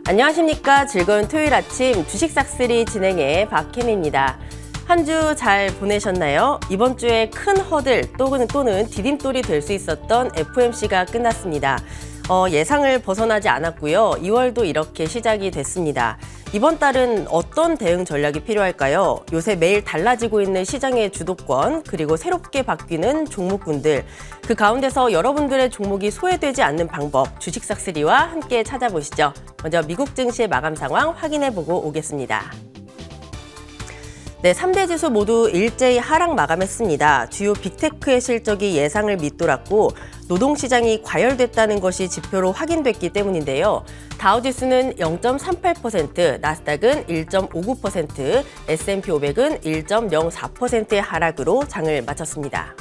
안녕하십니까. 즐거운 토요일 아침 주식 싹쓸이 진행의 박혜미입니다. 한 주 잘 보내셨나요? 이번 주에 큰 허들 또는 디딤돌이 될 수 있었던 FOMC가 끝났습니다. 예상을 벗어나지 않았고요. 2월도 이렇게 시작이 됐습니다. 이번 달은 어떤 대응 전략이 필요할까요? 요새 매일 달라지고 있는 시장의 주도권, 그리고 새롭게 바뀌는 종목군들, 그 가운데서 여러분들의 종목이 소외되지 않는 방법, 주식 싹쓸이와 함께 찾아보시죠. 먼저 미국 증시의 마감 상황 확인해보고 오겠습니다. 네, 3대 지수 모두 일제히 하락 마감했습니다. 주요 빅테크의 실적이 예상을 밑돌았고 노동시장이 과열됐다는 것이 지표로 확인됐기 때문인데요. 다우지수는 0.38%, 나스닥은 1.59%, S&P 500은 1.04%의 하락으로 장을 마쳤습니다.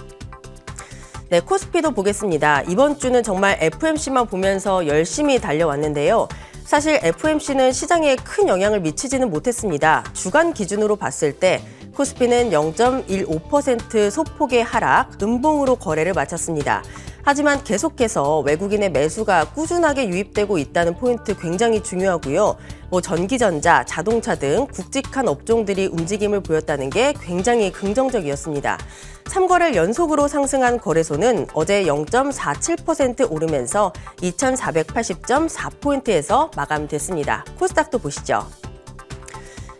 네, 코스피도 보겠습니다. 이번 주는 정말 FOMC만 보면서 열심히 달려왔는데요. 사실 FOMC는 시장에 큰 영향을 미치지는 못했습니다. 주간 기준으로 봤을 때 코스피는 0.15% 소폭의 하락, 음봉으로 거래를 마쳤습니다. 하지만 계속해서 외국인의 매수가 꾸준하게 유입되고 있다는 포인트 굉장히 중요하고요. 전기전자, 자동차 등 굵직한 업종들이 움직임을 보였다는 게 굉장히 긍정적이었습니다. 3거래일 연속으로 상승한 거래소는 어제 0.47% 오르면서 2480.4포인트에서 마감됐습니다. 코스닥도 보시죠.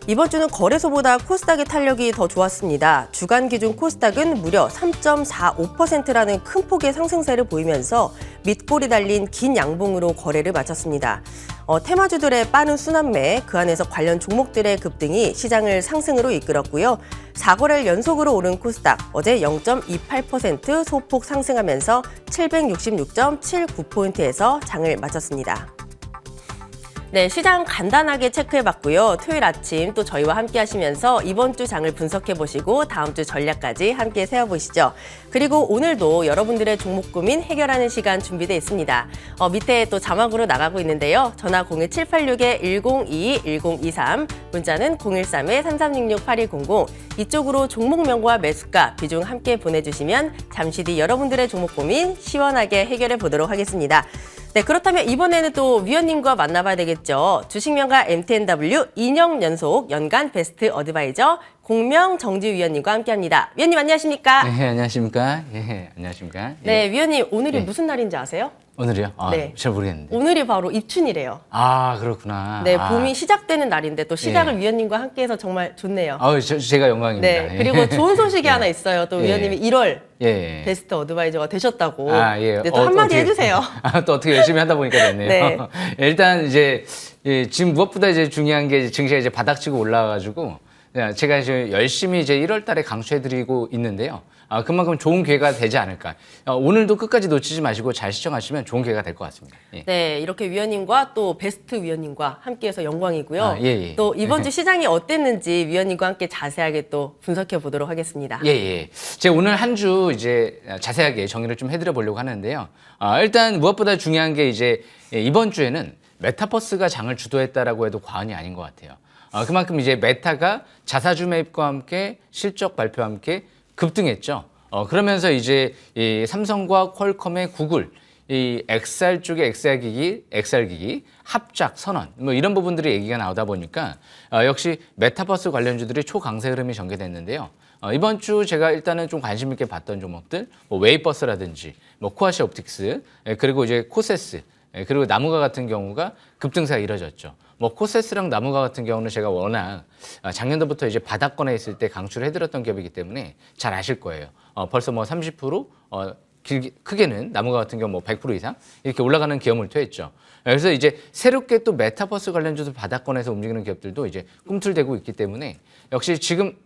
이번 주는 거래소보다 코스닥의 탄력이 더 좋았습니다. 주간 기준 코스닥은 무려 3.45%라는 큰 폭의 상승세를 보이면서 밑골이 달린 긴 양봉으로 거래를 마쳤습니다. 테마주들의 빠른 순환매, 그 안에서 관련 종목들의 급등이 시장을 상승으로 이끌었고요. 4거래일 연속으로 오른 코스닥, 어제 0.28% 소폭 상승하면서 766.79포인트에서 장을 마쳤습니다. 네, 시장 간단하게 체크해봤고요. 토요일 아침 또 저희와 함께 하시면서 이번 주 장을 분석해보시고 다음 주 전략까지 함께 세워보시죠. 그리고 오늘도 여러분들의 종목 고민 해결하는 시간 준비되어 있습니다. 밑에 또 자막으로 나가고 있는데요. 전화 01786-1022-1023, 문자는 013-3366-8200, 이쪽으로 종목명과 매수가, 비중 함께 보내주시면 잠시 뒤 여러분들의 종목 고민 시원하게 해결해 보도록 하겠습니다. 네, 그렇다면 이번에는 또 위원님과 만나봐야 되겠죠. 주식명가 MTNW 2년 연속 연간 베스트 어드바이저 공명정지 위원님과 함께합니다. 위원님 안녕하십니까? 네, 안녕하십니까? 예, 안녕하십니까? 네, 위원님 오늘이 예. 무슨 날인지 아세요? 오늘이요? 네. 잘 모르겠는데. 오늘이 바로 입춘이래요. 아, 그렇구나. 네, 봄이 시작되는 날인데 또 시작을 예. 위원님과 함께해서 정말 좋네요. 제가 영광입니다. 네, 예. 그리고 좋은 소식이 하나 있어요. 또 예. 위원님이 1월 예. 베스트 어드바이저가 되셨다고. 예. 네, 또 한마디 어떻게, 해주세요. 또 어떻게 열심히 하다 보니까 됐네요. 네. 일단 이제 지금 무엇보다 이제 중요한 게 증시가 이제 바닥치고 올라와가지고 제가 이제 열심히 이제 1월 달에 강추해드리고 있는데요. 그만큼 좋은 기회가 되지 않을까. 오늘도 끝까지 놓치지 마시고 잘 시청하시면 좋은 기회가 될 것 같습니다. 예. 네, 이렇게 위원님과 또 베스트 위원님과 함께해서 영광이고요. 예. 또 이번 주 시장이 어땠는지 위원님과 함께 자세하게 또 분석해 보도록 하겠습니다. 예. 제가 오늘 한 주 이제 자세하게 정리를 좀 해드려 보려고 하는데요. 일단 무엇보다 중요한 게 이제 이번 주에는 메타버스가 장을 주도했다라고 해도 과언이 아닌 것 같아요. 그만큼 이제 메타가 자사주 매입과 함께 실적 발표와 함께 급등했죠. 그러면서 이제 이 삼성과 퀄컴의 구글, 이 XR 쪽의 XR 기기 합작 선언 뭐 이런 부분들이 얘기가 나오다 보니까 역시 메타버스 관련주들이 초강세 흐름이 전개됐는데요. 이번 주 제가 일단은 좀 관심 있게 봤던 종목들, 뭐 웨이버스라든지, 뭐 코아시 옵틱스, 그리고 이제 코세스, 그리고 나무가 같은 경우가 급등세가 이뤄졌죠. 뭐 코세스랑 나무가 같은 경우는 제가 워낙 작년도부터 이제 바닥권에 있을 때 강추를 해드렸던 기업이기 때문에 잘 아실 거예요. 벌써 뭐 30%, 크게는 나무가 같은 경우 뭐 100% 이상 이렇게 올라가는 기업을 토했죠. 그래서 이제 새롭게 또 메타버스 관련주도 바닥권에서 움직이는 기업들도 이제 꿈틀대고 있기 때문에 역시 지금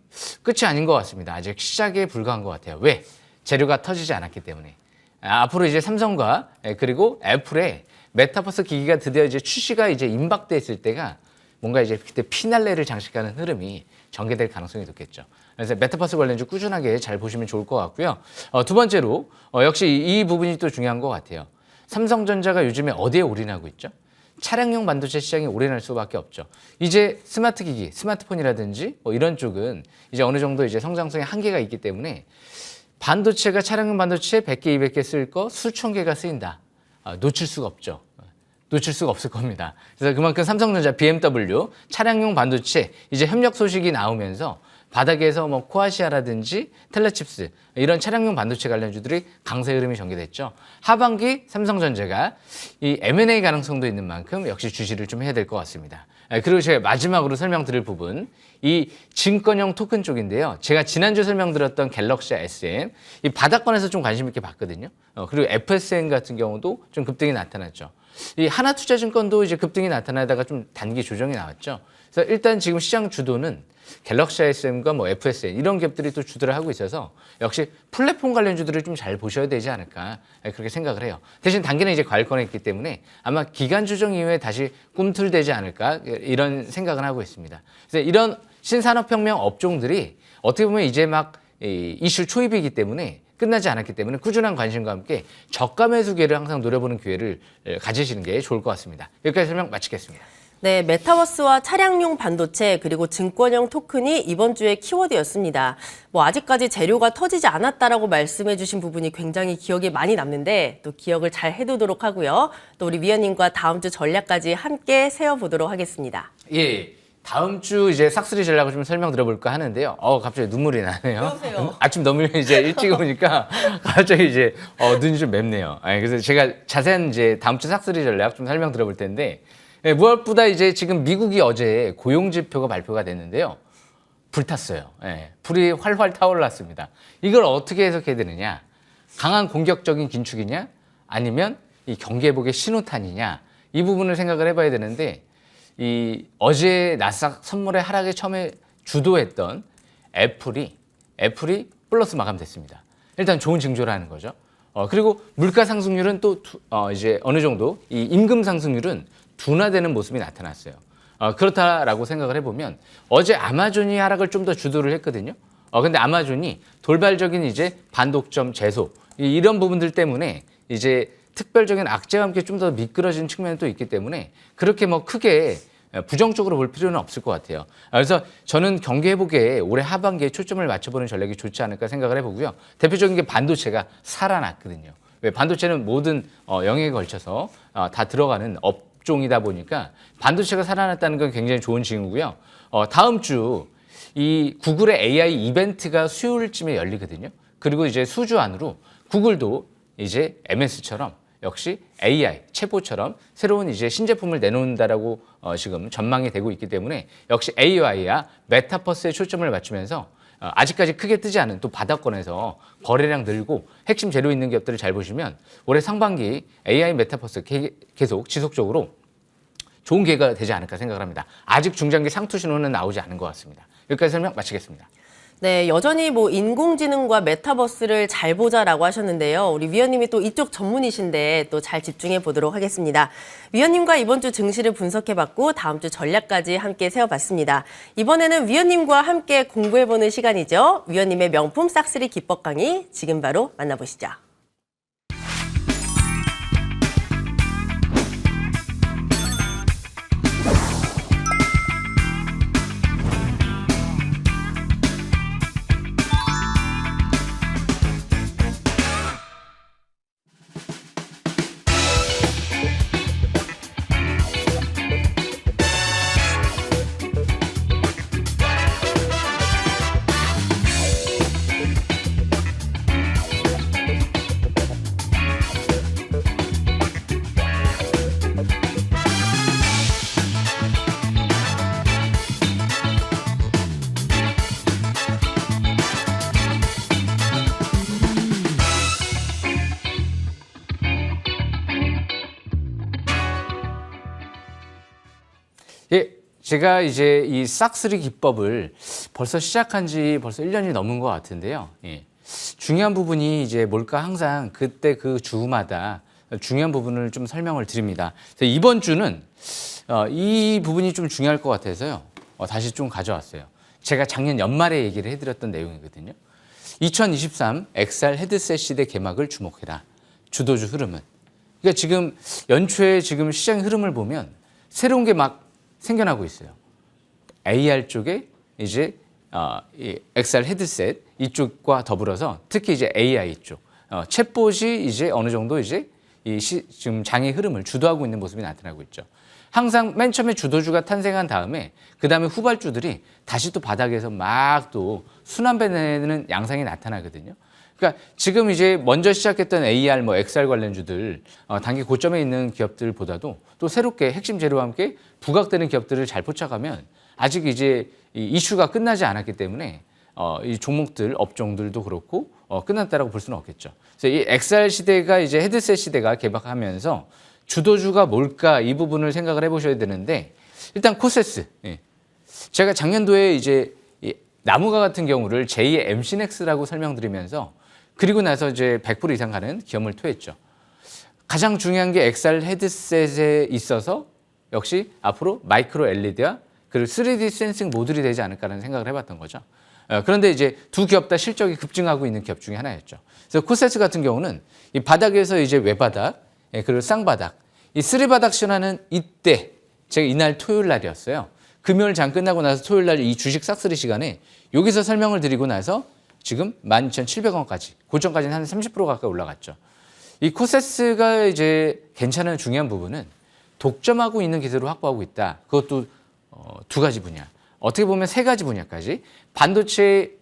끝이 아닌 것 같습니다. 아직 시작에 불과한 것 같아요. 왜? 재료가 터지지 않았기 때문에. 앞으로 이제 삼성과 그리고 애플의 메타버스 기기가 드디어 이제 출시가 이제 임박돼 있을 때가 뭔가 이제 그때 피날레를 장식하는 흐름이 전개될 가능성이 높겠죠. 그래서 메타버스 관련주 꾸준하게 잘 보시면 좋을 것 같고요. 두 번째로 역시 이 부분이 또 중요한 것 같아요. 삼성전자가 요즘에 어디에 올인하고 있죠? 차량용 반도체 시장에 올인할 수밖에 없죠. 이제 스마트 기기, 스마트폰이라든지 뭐 이런 쪽은 이제 어느 정도 이제 성장성의 한계가 있기 때문에 반도체가 차량용 반도체 100개, 200개 쓸 거 수천 개가 쓰인다. 놓칠 수가 없죠. 놓칠 수가 없을 겁니다. 그래서 그만큼 삼성전자, BMW 차량용 반도체 이제 협력 소식이 나오면서 바닥에서 뭐 코아시아라든지 텔레칩스 이런 차량용 반도체 관련주들이 강세 흐름이 전개됐죠. 하반기 삼성전자가 이 M&A 가능성도 있는 만큼 역시 주시를 좀 해야 될 것 같습니다. 그리고 제가 마지막으로 설명드릴 부분 이 증권형 토큰 쪽인데요. 제가 지난주 설명드렸던 갤럭시 SM 이 바닥권에서 좀 관심 있게 봤거든요. 그리고 FSN 같은 경우도 좀 급등이 나타났죠. 이 하나투자증권도 이제 급등이 나타나다가 좀 단기 조정이 나왔죠. 그래서 일단 지금 시장 주도는 갤럭시 SM과 뭐 FSN 이런 기업들이 또 주도를 하고 있어서 역시 플랫폼 관련주들을 좀 잘 보셔야 되지 않을까 그렇게 생각을 해요. 대신 단기는 이제 과열권에 있기 때문에 아마 기간 조정 이후에 다시 꿈틀대지 않을까 이런 생각을 하고 있습니다. 그래서 이런 신산업혁명 업종들이 어떻게 보면 이제 막 이슈 초입이기 때문에 끝나지 않았기 때문에 꾸준한 관심과 함께 저가 매수기회를 항상 노려보는 기회를 가지시는 게 좋을 것 같습니다. 여기까지 설명 마치겠습니다. 네, 메타버스와 차량용 반도체 그리고 증권형 토큰이 이번 주의 키워드였습니다. 뭐 아직까지 재료가 터지지 않았다라고 말씀해 주신 부분이 굉장히 기억에 많이 남는데 또 기억을 잘 해두도록 하고요. 또 우리 위원님과 다음 주 전략까지 함께 세워보도록 하겠습니다. 예. 다음 주 이제 싹쓸이 전략을 좀 설명드려볼까 하는데요. 갑자기 눈물이 나네요. 그러세요. 아침 너무 이제 일찍 오니까 갑자기 이제 눈이 좀 맵네요. 그래서 제가 자세한 이제 다음 주 싹쓸이 전략 좀 설명드려볼 텐데 무엇보다 이제 지금 미국이 어제 고용 지표가 발표가 됐는데요. 불탔어요. 불이 활활 타올랐습니다. 이걸 어떻게 해석해야 되느냐? 강한 공격적인 긴축이냐? 아니면 이 경기 회복의 신호탄이냐? 이 부분을 생각을 해봐야 되는데 이 어제 나스닥 선물의 하락에 처음에 주도했던 애플이 플러스 마감됐습니다. 일단 좋은 징조라는 거죠. 그리고 물가 상승률은 또 이제 어느 정도 이 임금 상승률은 둔화되는 모습이 나타났어요. 그렇다라고 생각을 해보면 어제 아마존이 하락을 좀 더 주도를 했거든요. 근데 아마존이 돌발적인 이제 반독점 제소 이런 부분들 때문에 이제 특별적인 악재와 함께 좀 더 미끄러진 측면도 있기 때문에 그렇게 뭐 크게 부정적으로 볼 필요는 없을 것 같아요. 그래서 저는 경기 회복에 올해 하반기에 초점을 맞춰보는 전략이 좋지 않을까 생각을 해보고요. 대표적인 게 반도체가 살아났거든요. 왜 반도체는 모든 영역에 걸쳐서 다 들어가는 업종이다 보니까 반도체가 살아났다는 건 굉장히 좋은 징후고요. 다음 주 이 구글의 AI 이벤트가 수요일쯤에 열리거든요. 그리고 이제 수주 안으로 구글도 이제 MS처럼 역시 AI, 챗봇처럼 새로운 이제 신제품을 내놓는다라고 지금 전망이 되고 있기 때문에 역시 AI와 메타버스에 초점을 맞추면서 아직까지 크게 뜨지 않은 또 바닥권에서 거래량 늘고 핵심 재료 있는 기업들을 잘 보시면 올해 상반기 AI 메타버스 계속 지속적으로 좋은 기회가 되지 않을까 생각을 합니다. 아직 중장기 상투 신호는 나오지 않은 것 같습니다. 여기까지 설명 마치겠습니다. 네, 여전히 뭐 인공지능과 메타버스를 잘 보자라고 하셨는데요. 우리 위원님이 또 이쪽 전문이신데 또 잘 집중해 보도록 하겠습니다. 위원님과 이번 주 증시를 분석해봤고 다음 주 전략까지 함께 세워봤습니다. 이번에는 위원님과 함께 공부해보는 시간이죠. 위원님의 명품 싹쓸이 기법 강의 지금 바로 만나보시죠. 예, 제가 이제 이 싹쓸이 기법을 벌써 시작한 지 벌써 1년이 넘은 것 같은데요. 예. 중요한 부분이 이제 뭘까 항상 그때 그 주마다 중요한 부분을 좀 설명을 드립니다. 그래서 이번 주는 이 부분이 좀 중요할 것 같아서요. 다시 좀 가져왔어요. 제가 작년 연말에 얘기를 해드렸던 내용이거든요. 2023 XR 헤드셋 시대 개막을 주목해라. 주도주 흐름은. 그러니까 지금 연초에 지금 시장의 흐름을 보면 새로운 게 막 생겨나고 있어요. AR 쪽에 이제 이 XR 헤드셋 이쪽과 더불어서 특히 이제 AI 쪽 챗봇이 이제 어느 정도 이제 지금 장의 흐름을 주도하고 있는 모습이 나타나고 있죠. 항상 맨 처음에 주도주가 탄생한 다음에 그 다음에 후발주들이 다시 또 바닥에서 막 또 순환배내는 양상이 나타나거든요. 그러니까 지금 이제 먼저 시작했던 AR, XR 관련주들 단기 고점에 있는 기업들보다도 또 새롭게 핵심 재료와 함께 부각되는 기업들을 잘 포착하면 아직 이제 이 이슈가 끝나지 않았기 때문에 이 종목들, 업종들도 그렇고 끝났다라고 볼 수는 없겠죠. 그래서 이 XR 시대가 이제 헤드셋 시대가 개박하면서 주도주가 뭘까 이 부분을 생각을 해보셔야 되는데 일단 코세스. 제가 작년도에 이제 이 나무가 같은 경우를 제2의 MC넥스라고 설명드리면서 그리고 나서 이제 100% 이상 가는 기업을 토했죠. 가장 중요한 게 XR 헤드셋에 있어서 역시 앞으로 마이크로 LED와 그리고 3D 센싱 모듈이 되지 않을까라는 생각을 해봤던 거죠. 그런데 이제 두 기업 다 실적이 급증하고 있는 기업 중에 하나였죠. 그래서 코세스 같은 경우는 이 바닥에서 이제 외바닥, 그리고 쌍바닥, 이 쓰리바닥 신화는 이때 제가 이날 토요일 날이었어요. 금요일 장 끝나고 나서 토요일 날 이 주식 싹쓸이 시간에 여기서 설명을 드리고 나서 지금 12,700원까지, 고점까지는 한 30% 가까이 올라갔죠. 이 코세스가 이제 괜찮은 중요한 부분은 독점하고 있는 기술을 확보하고 있다. 그것도 두 가지 분야. 어떻게 보면 세 가지 분야까지 반도체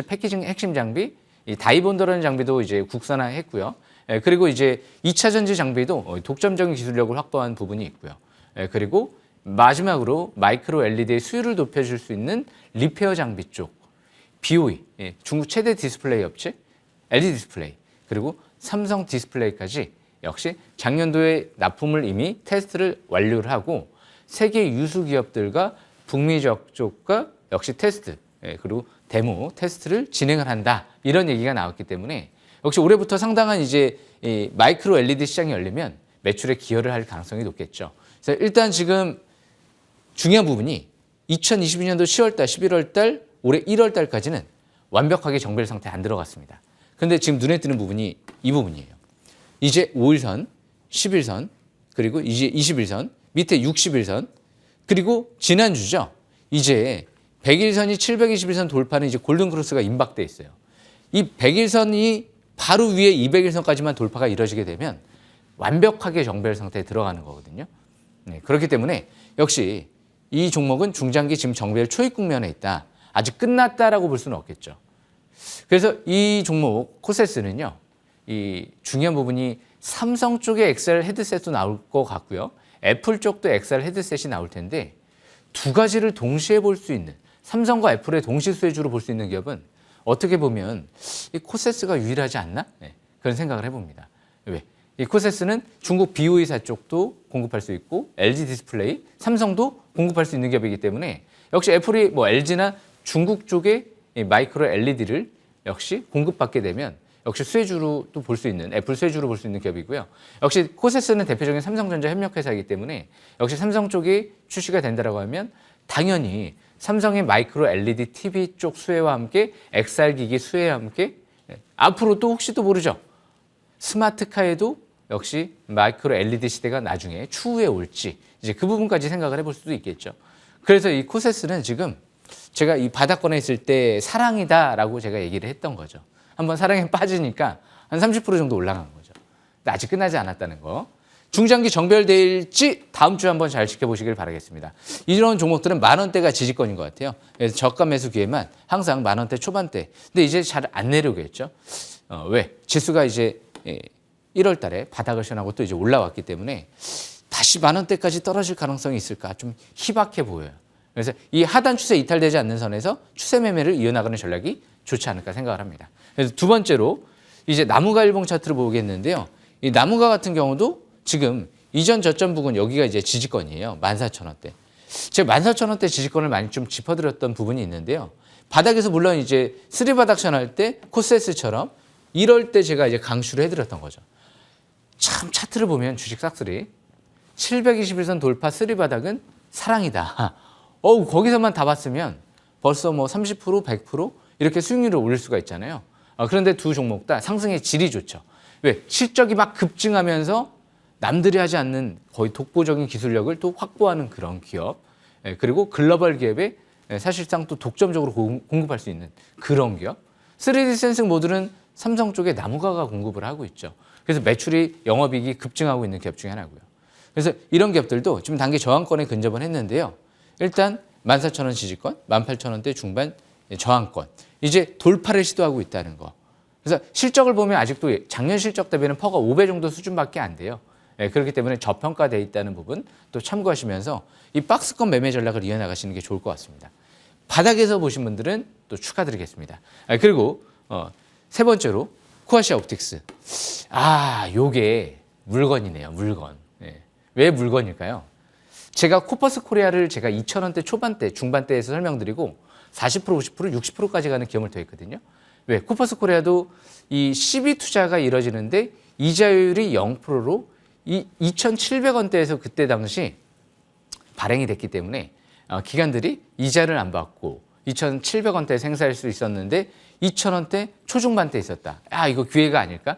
패키징 핵심 장비, 이 다이본더라는 장비도 이제 국산화했고요. 그리고 이제 2차 전지 장비도 독점적인 기술력을 확보한 부분이 있고요. 그리고 마지막으로 마이크로 LED의 수율을 높여줄 수 있는 리페어 장비 쪽, BOE, 중국 최대 디스플레이 업체, LED 디스플레이, 그리고 삼성 디스플레이까지 역시 작년도에 납품을 이미 테스트를 완료를 하고 세계 유수 기업들과 북미 쪽과 역시 테스트, 그리고 데모 테스트를 진행을 한다. 이런 얘기가 나왔기 때문에 역시 올해부터 상당한 이제 이 마이크로 LED 시장이 열리면 매출에 기여를 할 가능성이 높겠죠. 그래서 일단 지금 중요한 부분이 2022년도 10월달, 11월달, 올해 1월달까지는 완벽하게 정배열 상태에 안 들어갔습니다. 그런데 지금 눈에 띄는 부분이 이 부분이에요. 이제 5일선, 10일선, 그리고 이제 21선, 밑에 60일선, 그리고 지난주죠. 이제 100일선이 721선 돌파는 이제 골든크로스가 임박돼 있어요. 이 100일선이 바로 위에 200일선까지만 돌파가 이루어지게 되면 완벽하게 정배열 상태에 들어가는 거거든요. 그렇기 때문에 역시 이 종목은 중장기 지금 정배열 초입 국면에 있다. 아직 끝났다라고 볼 수는 없겠죠. 그래서 이 종목 코세스는요. 이 중요한 부분이 삼성 쪽에 XR 헤드셋도 나올 것 같고요. 애플 쪽도 XR 헤드셋이 나올 텐데 두 가지를 동시에 볼 수 있는 삼성과 애플의 동시 수혜주로 볼 수 있는 기업은 어떻게 보면 이 코세스가 유일하지 않나? 그런 생각을 해봅니다. 왜? 이 코세스는 중국 BOE사 쪽도 공급할 수 있고 LG 디스플레이, 삼성도 공급할 수 있는 기업이기 때문에 역시 애플이 LG나 중국 쪽에 마이크로 LED를 역시 공급받게 되면 역시 수혜주로 또 볼 수 있는 애플 수혜주로 볼 수 있는 기업이고요. 역시 코세스는 대표적인 삼성전자 협력회사이기 때문에 역시 삼성 쪽이 출시가 된다라고 하면 당연히 삼성의 마이크로 LED TV 쪽 수혜와 함께 XR 기기 수혜와 함께 앞으로 또 혹시 또 모르죠. 스마트카에도 역시 마이크로 LED 시대가 나중에 추후에 올지 이제 그 부분까지 생각을 해볼 수도 있겠죠. 그래서 이 코세스는 지금 제가 이 바닥권에 있을 때 사랑이다라고 제가 얘기를 했던 거죠. 한번 사랑에 빠지니까 한 30% 정도 올라간 거죠. 근데 아직 끝나지 않았다는 거. 중장기 정배열될지 다음 주에 한번 잘 지켜보시길 바라겠습니다. 이런 종목들은 만원대가 지지권인 것 같아요. 그래서 저가 매수 기회만 항상 만원대 초반대. 근데 이제 잘 안 내려오겠죠. 왜? 지수가 이제 1월 달에 바닥을 시현하고 또 이제 올라왔기 때문에 다시 만원대까지 떨어질 가능성이 있을까? 좀 희박해 보여요. 그래서 이 하단 추세 이탈되지 않는 선에서 추세 매매를 이어나가는 전략이 좋지 않을까 생각을 합니다. 그래서 두 번째로 이제 나무가 일봉 차트를 보겠는데요. 이 나무가 같은 경우도 지금 이전 저점 부근 여기가 이제 지지권이에요. 14,000원대. 제가 14,000원대 지지권을 많이 좀 짚어드렸던 부분이 있는데요. 바닥에서 물론 이제 쓰리바닥 션할 때 코세스처럼 이럴 때 제가 이제 강추를 해드렸던 거죠. 참 차트를 보면 주식 싹쓸이 721선 돌파 쓰리바닥은 사랑이다. 거기서만 다 봤으면 벌써 30%, 100% 이렇게 수익률을 올릴 수가 있잖아요. 그런데 두 종목 다 상승의 질이 좋죠. 왜? 실적이 막 급증하면서 남들이 하지 않는 거의 독보적인 기술력을 또 확보하는 그런 기업. 그리고 글로벌 기업에 사실상 또 독점적으로 공급할 수 있는 그런 기업. 3D 센싱 모듈은 삼성 쪽에 나무가가 공급을 하고 있죠. 그래서 매출이 영업이익이 급증하고 있는 기업 중에 하나고요. 그래서 이런 기업들도 지금 단기 저항권에 근접을 했는데요. 일단 14,000원 지지권, 18,000원대 중반 저항권. 이제 돌파를 시도하고 있다는 거. 그래서 실적을 보면 아직도 작년 실적 대비는 퍼가 5배 정도 수준밖에 안 돼요. 그렇기 때문에 저평가되어 있다는 부분 또 참고하시면서 이 박스권 매매 전략을 이어나가시는 게 좋을 것 같습니다. 바닥에서 보신 분들은 또 축하드리겠습니다. 그리고 세 번째로 코아시아 옵틱스. 요게 물건이네요. 물건. 왜 물건일까요? 제가 코퍼스 코리아를 제가 2,000원대 초반대, 중반대에서 설명드리고 40%, 50%, 60%까지 가는 기업을 더했거든요. 왜? 코퍼스 코리아도 이 CB 투자가 이뤄지는데 이자율이 0%로 이 2,700원대에서 그때 당시 발행이 됐기 때문에 기관들이 이자를 안 받고 2,700원대에 행사할 수 있었는데 2,000원대 초중반대 있었다. 이거 기회가 아닐까?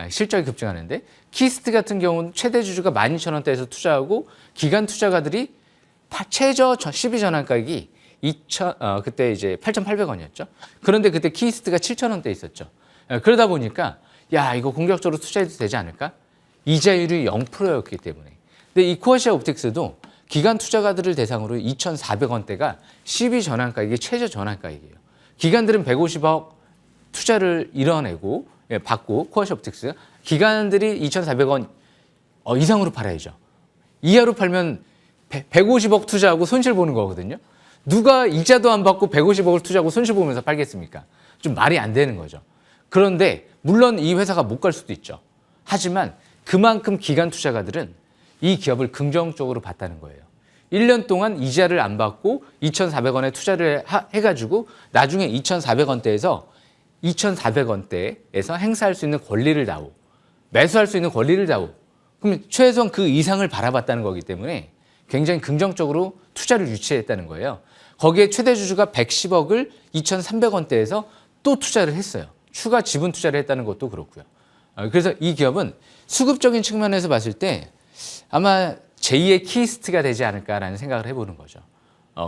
실적이 급증하는데 키스트 같은 경우는 최대 주주가 12,000원대에서 투자하고 기관 투자가들이 최저 12전환가격이 그때 이제 8,800원이었죠. 그런데 그때 키스트가 7,000원대 있었죠. 그러다 보니까 이거 공격적으로 투자해도 되지 않을까? 이자율이 0%였기 때문에. 근데 이 코아시아 옵틱스도 기관 투자가들을 대상으로 2,400원대가 12전환가격이 최저 전환가격이에요. 기관들은 150억 투자를 이뤄내고 받고 코아시아 옵틱스 기관들이 2,400원 이상으로 팔아야죠. 이하로 팔면 150억 투자하고 손실 보는 거거든요. 누가 이자도 안 받고 150억을 투자하고 손실 보면서 팔겠습니까? 좀 말이 안 되는 거죠. 그런데 물론 이 회사가 못 갈 수도 있죠. 하지만 그만큼 기관 투자가들은 이 기업을 긍정적으로 봤다는 거예요. 1년 동안 이자를 안 받고 2,400원에 투자를 해가지고 나중에 2,400원대에서 2,400원대에서 행사할 수 있는 권리를 다오. 매수할 수 있는 권리를 다오. 그럼 최소한 그 이상을 바라봤다는 거기 때문에 굉장히 긍정적으로 투자를 유치했다는 거예요. 거기에 최대 주주가 110억을 2,300원대에서 또 투자를 했어요. 추가 지분 투자를 했다는 것도 그렇고요. 그래서 이 기업은 수급적인 측면에서 봤을 때 아마 제2의 키스트가 되지 않을까라는 생각을 해보는 거죠.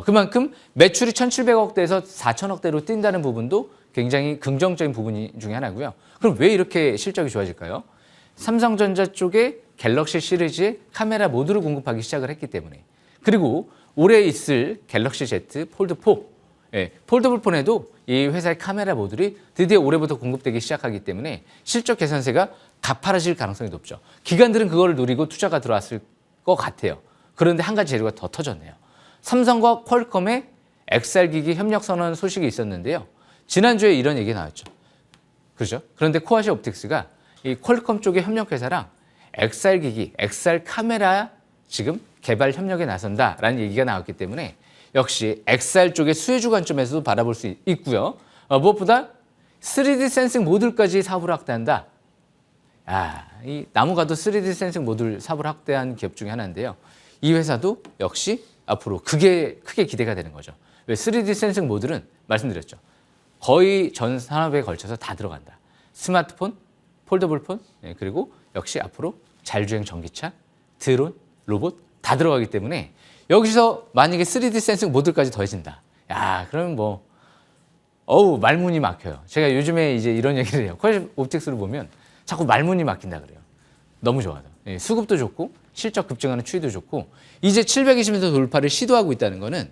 그만큼 매출이 1,700억대에서 4,000억대로 뛴다는 부분도 굉장히 긍정적인 부분 중에 하나고요. 그럼 왜 이렇게 실적이 좋아질까요? 삼성전자 쪽에 갤럭시 시리즈의 카메라 모듈을 공급하기 시작을 했기 때문에 그리고 올해 있을 갤럭시 Z 폴드 4 폴더블 폰에도 이 회사의 카메라 모듈이 드디어 올해부터 공급되기 시작하기 때문에 실적 개선세가 가파라질 가능성이 높죠. 기관들은 그걸 노리고 투자가 들어왔을 것 같아요. 그런데 한 가지 재료가 더 터졌네요. 삼성과 퀄컴의 XR 기기 협력 선언 소식이 있었는데요. 지난주에 이런 얘기 나왔죠. 그렇죠? 그런데 코아시아 옵틱스가 이 퀄컴 쪽의 협력 회사랑 XR 기기, XR 카메라 지금 개발 협력에 나선다라는 얘기가 나왔기 때문에 역시 XR 쪽의 수혜주 관점에서도 바라볼 수 있고요. 무엇보다 3D 센싱 모듈까지 사업을 확대한다. 이 나무가도 3D 센싱 모듈 사업을 확대한 기업 중에 하나인데요. 이 회사도 역시 앞으로 그게 크게 기대가 되는 거죠. 왜 3D 센싱 모듈은 말씀드렸죠. 거의 전 산업에 걸쳐서 다 들어간다. 스마트폰, 폴더블폰, 그리고 역시 앞으로 자율주행 전기차, 드론, 로봇 다 들어가기 때문에 여기서 만약에 3D 센싱 모듈까지 더해진다. 그러면 말문이 막혀요. 제가 요즘에 이제 이런 얘기를 해요. 코아시아 옵틱스를 보면 자꾸 말문이 막힌다 그래요. 너무 좋아요. 수급도 좋고 실적 급증하는 추이도 좋고 이제 720에서 돌파를 시도하고 있다는 거는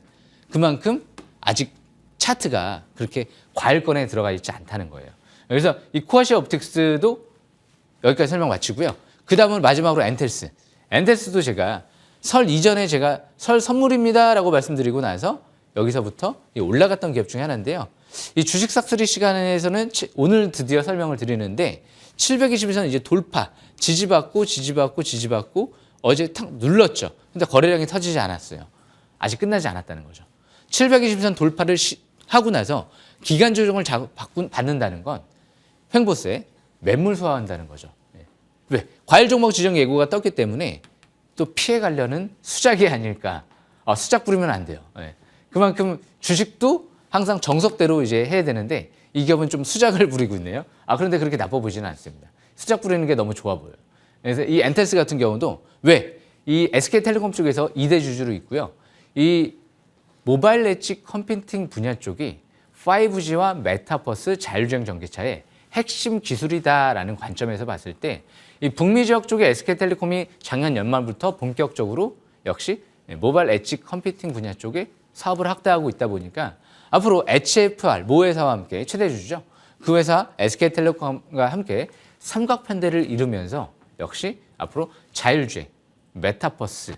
그만큼 아직 차트가 그렇게 과열권에 들어가 있지 않다는 거예요. 그래서 이 코아시아 옵틱스도 여기까지 설명 마치고요. 그 다음은 마지막으로 엔텔스. 엔텔스도 제가 설 이전에 제가 설 선물입니다라고 말씀드리고 나서 여기서부터 올라갔던 기업 중에 하나인데요. 이 주식 싹쓸이 시간에서는 오늘 드디어 설명을 드리는데 720에서는 이제 돌파, 지지받고 어제 탁 눌렀죠. 근데 거래량이 터지지 않았어요. 아직 끝나지 않았다는 거죠. 720선 돌파를 하고 나서 기간 조정을 받는다는 건 횡보세, 매물 소화한다는 거죠. 왜? 과일 종목 지정 예고가 떴기 때문에 또 피해 가려는 수작이 아닐까. 수작 부리면 안 돼요. 그만큼 주식도 항상 정석대로 이제 해야 되는데 이 기업은 좀 수작을 부리고 있네요. 그런데 그렇게 나빠 보이지는 않습니다. 수작 부리는 게 너무 좋아 보여요. 그래서 이 엔텔스 같은 경우도 왜? 이 SK텔레콤 쪽에서 2대 주주로 있고요. 이 모바일 엣지 컴퓨팅 분야 쪽이 5G와 메타버스 자율주행 전기차에 핵심 기술이다라는 관점에서 봤을 때 이 북미 지역 쪽에 SK텔레콤이 작년 연말부터 본격적으로 역시 모바일 엣지 컴퓨팅 분야 쪽에 사업을 확대하고 있다 보니까 앞으로 HFR 모 회사와 함께 최대주주죠. 그 회사 SK텔레콤과 함께 삼각편대를 이루면서 역시 앞으로 자율주행, 메타버스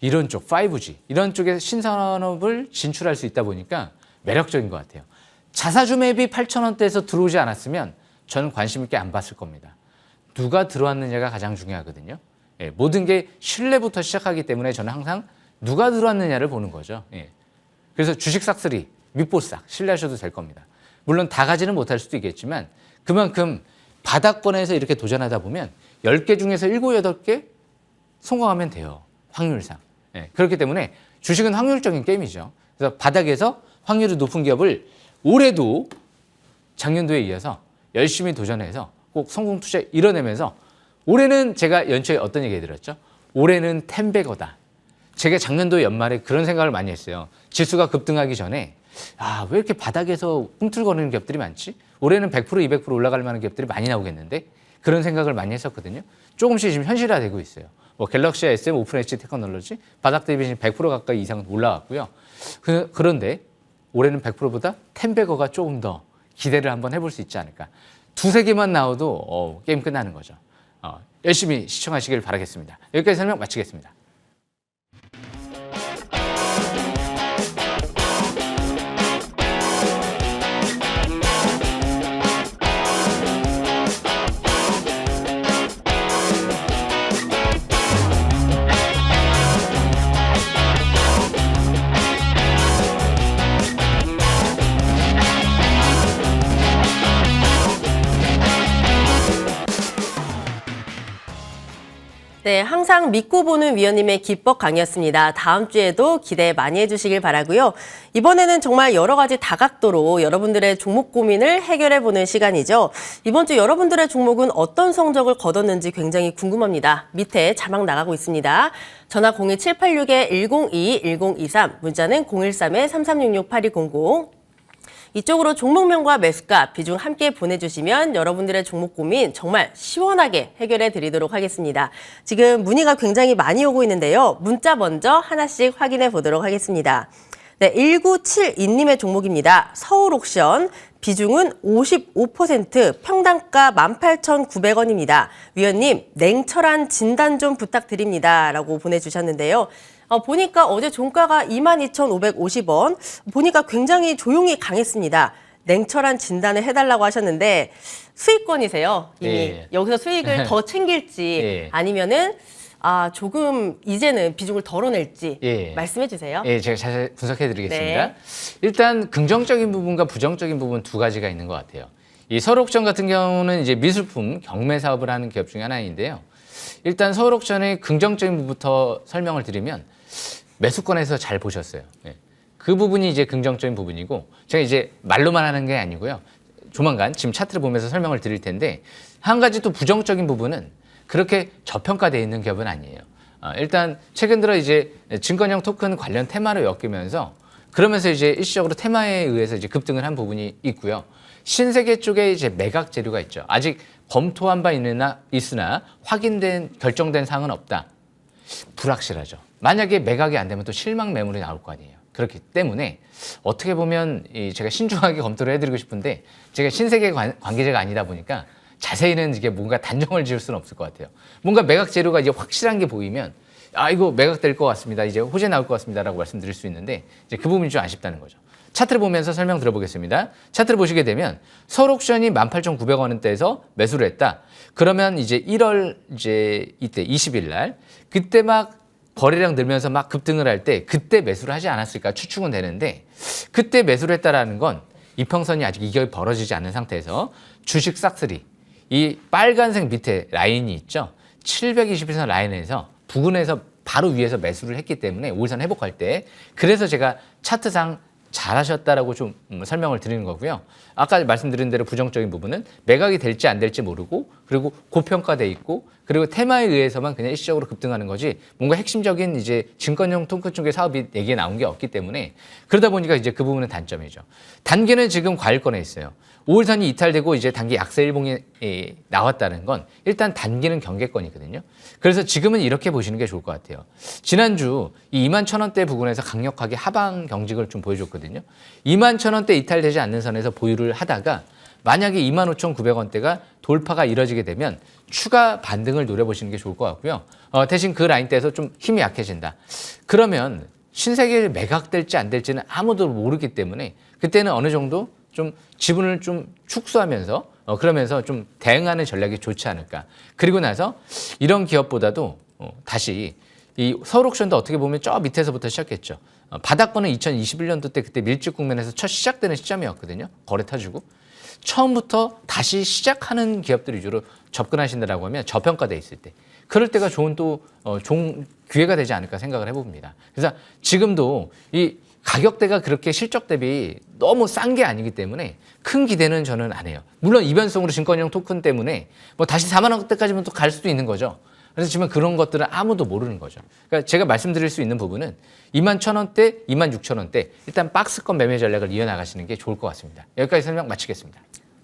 이런 쪽 5G 이런 쪽에 신산업을 진출할 수 있다 보니까 매력적인 것 같아요. 자사주 매입이 8,000원대에서 들어오지 않았으면 저는 관심 있게 안 봤을 겁니다. 누가 들어왔느냐가 가장 중요하거든요. 예, 모든 게 신뢰부터 시작하기 때문에 저는 항상 누가 들어왔느냐를 보는 거죠. 예. 그래서 주식 싹쓸이, 밑보싹 신뢰하셔도 될 겁니다. 물론 다 가지는 못할 수도 있겠지만 그만큼 바닥권에서 이렇게 도전하다 보면 10개 중에서 7, 8개 성공하면 돼요. 확률상. 예. 그렇기 때문에 주식은 확률적인 게임이죠. 그래서 바닥에서 확률이 높은 기업을 올해도 작년도에 이어서 열심히 도전해서 꼭 성공 투자 이뤄내면서 올해는 제가 연초에 어떤 얘기 해드렸죠? 올해는 텐베거다. 제가 작년도 연말에 그런 생각을 많이 했어요. 지수가 급등하기 전에 왜 이렇게 바닥에서 꿈틀거리는 기업들이 많지? 올해는 100%, 200% 올라갈 만한 기업들이 많이 나오겠는데? 그런 생각을 많이 했었거든요. 조금씩 지금 현실화되고 있어요. 뭐 갤럭시와 SM, 오픈 엣지 테크놀로지 바닥 대비 100% 가까이 이상 올라왔고요. 그런데 올해는 100%보다 텐베거가 조금 더 기대를 한번 해볼 수 있지 않을까. 두세 개만 나와도 게임 끝나는 거죠. 열심히 시청하시길 바라겠습니다. 여기까지 설명 마치겠습니다. 네, 항상 믿고 보는 위원님의 기법 강의였습니다. 다음 주에도 기대 많이 해주시길 바라고요. 이번에는 정말 여러 가지 다각도로 여러분들의 종목 고민을 해결해보는 시간이죠. 이번 주 여러분들의 종목은 어떤 성적을 거뒀는지 굉장히 궁금합니다. 밑에 자막 나가고 있습니다. 전화 02786-102-1023, 문자는 013-3366-8200. 이쪽으로 종목명과 매수가, 비중 함께 보내주시면 여러분들의 종목 고민 정말 시원하게 해결해 드리도록 하겠습니다. 지금 문의가 굉장히 많이 오고 있는데요. 문자 먼저 하나씩 확인해 보도록 하겠습니다. 네, 1972님의 종목입니다. 서울옥션, 비중은 55%, 평단가 18,900원입니다. 위원님, 냉철한 진단 좀 부탁드립니다. 라고 보내주셨는데요. 보니까 어제 종가가 22,550원, 보니까 굉장히 조용히 강했습니다. 냉철한 진단을 해달라고 하셨는데 수익권이세요, 이미. 예. 여기서 수익을 더 챙길지 예. 아니면은 조금 이제는 비중을 덜어낼지 예. 말씀해 주세요. 예, 제가 자세히 분석해 드리겠습니다. 네. 일단 긍정적인 부분과 부정적인 부분 두 가지가 있는 것 같아요. 이 서울옥션 같은 경우는 이제 미술품 경매 사업을 하는 기업 중에 하나인데요. 일단 서울옥션의 긍정적인 부분부터 설명을 드리면 매수권에서 잘 보셨어요. 예. 그 부분이 이제 긍정적인 부분이고 제가 이제 말로만 하는 게 아니고요. 조만간 지금 차트를 보면서 설명을 드릴 텐데 한 가지 또 부정적인 부분은 그렇게 저평가되어 있는 기업은 아니에요. 일단 최근 들어 이제 증권형 토큰 관련 테마로 엮이면서 그러면서 이제 일시적으로 테마에 의해서 이제 급등을 한 부분이 있고요. 신세계 쪽에 이제 매각 재료가 있죠. 아직 검토한 바 있으나 확인된 결정된 사항은 없다. 불확실하죠. 만약에 매각이 안 되면 또 실망 매물이 나올 거 아니에요. 그렇기 때문에 어떻게 보면 제가 신중하게 검토를 해드리고 싶은데 제가 신세계 관계자가 아니다 보니까 자세히는 이게 뭔가 단정을 지을 수는 없을 것 같아요. 뭔가 매각 재료가 이제 확실한 게 보이면 이거 매각될 것 같습니다. 이제 호재 나올 것 같습니다라고 말씀드릴 수 있는데 이제 그 부분이 좀 아쉽다는 거죠. 차트를 보면서 설명 들어보겠습니다. 차트를 보시게 되면 서울옥션이 18,900원대에서 매수를 했다. 그러면 이제 1월 이때 20일 날 그때 막 거래량 늘면서 막 급등을 할 때 그때 매수를 하지 않았을까 추측은 되는데 그때 매수를 했다라는 건 이평선이 아직 이격이 벌어지지 않은 상태에서 주식 싹쓸이 이 빨간색 밑에 라인이 있죠. 721선 라인에서 부근에서 바로 위에서 매수를 했기 때문에 5일선 회복할 때 그래서 제가 차트상 잘하셨다라고 좀 설명을 드리는 거고요. 아까 말씀드린 대로 부정적인 부분은 매각이 될지 안 될지 모르고 그리고 고평가돼 있고 그리고 테마에 의해서만 그냥 일시적으로 급등하는 거지 뭔가 핵심적인 이제 증권형 토큰 쪽의 사업이 얘기에 나온 게 없기 때문에 그러다 보니까 이제 그 부분은 단점이죠. 단기는 지금 과일권에 있어요. 5일선이 이탈되고 이제 단기 약세 일봉이 나왔다는 건 일단 단기는 경계권이거든요. 그래서 지금은 이렇게 보시는 게 좋을 것 같아요. 지난주 이 21,000원대 부근에서 강력하게 하방 경직을 좀 보여줬거든요. 21,000원대 이탈되지 않는 선에서 보유를 하다가 만약에 25,900원대가 돌파가 이뤄지게 되면 추가 반등을 노려보시는 게 좋을 것 같고요. 대신 그 라인대에서 좀 힘이 약해진다. 그러면 신세계를 매각될지 안 될지는 아무도 모르기 때문에 그때는 어느 정도 좀 지분을 좀 축소하면서 그러면서 좀 대응하는 전략이 좋지 않을까. 그리고 나서 이런 기업보다도 다시 이 서울옥션도 어떻게 보면 저 밑에서부터 시작했죠. 바닥권은 2021년도 때 그때 밀집 국면에서 첫 시작되는 시점이었거든요. 거래 타주고. 처음부터 다시 시작하는 기업들 위주로 접근하신다라고 하면 저평가돼 있을 때 그럴 때가 좋은 좋은 기회가 되지 않을까 생각을 해봅니다. 그래서 지금도 이 가격대가 그렇게 실적 대비 너무 싼 게 아니기 때문에 큰 기대는 저는 안 해요. 물론 이변성으로 증권형 토큰 때문에 뭐 다시 4만 원대까지만 또 갈 수도 있는 거죠. 그래서 지금 그런 것들은 아무도 모르는 거죠. 그러니까 제가 말씀드릴 수 있는 부분은 21,000원대, 26,000원대 일단 박스권 매매 전략을 이어나가시는 게 좋을 것 같습니다. 여기까지 설명 마치겠습니다.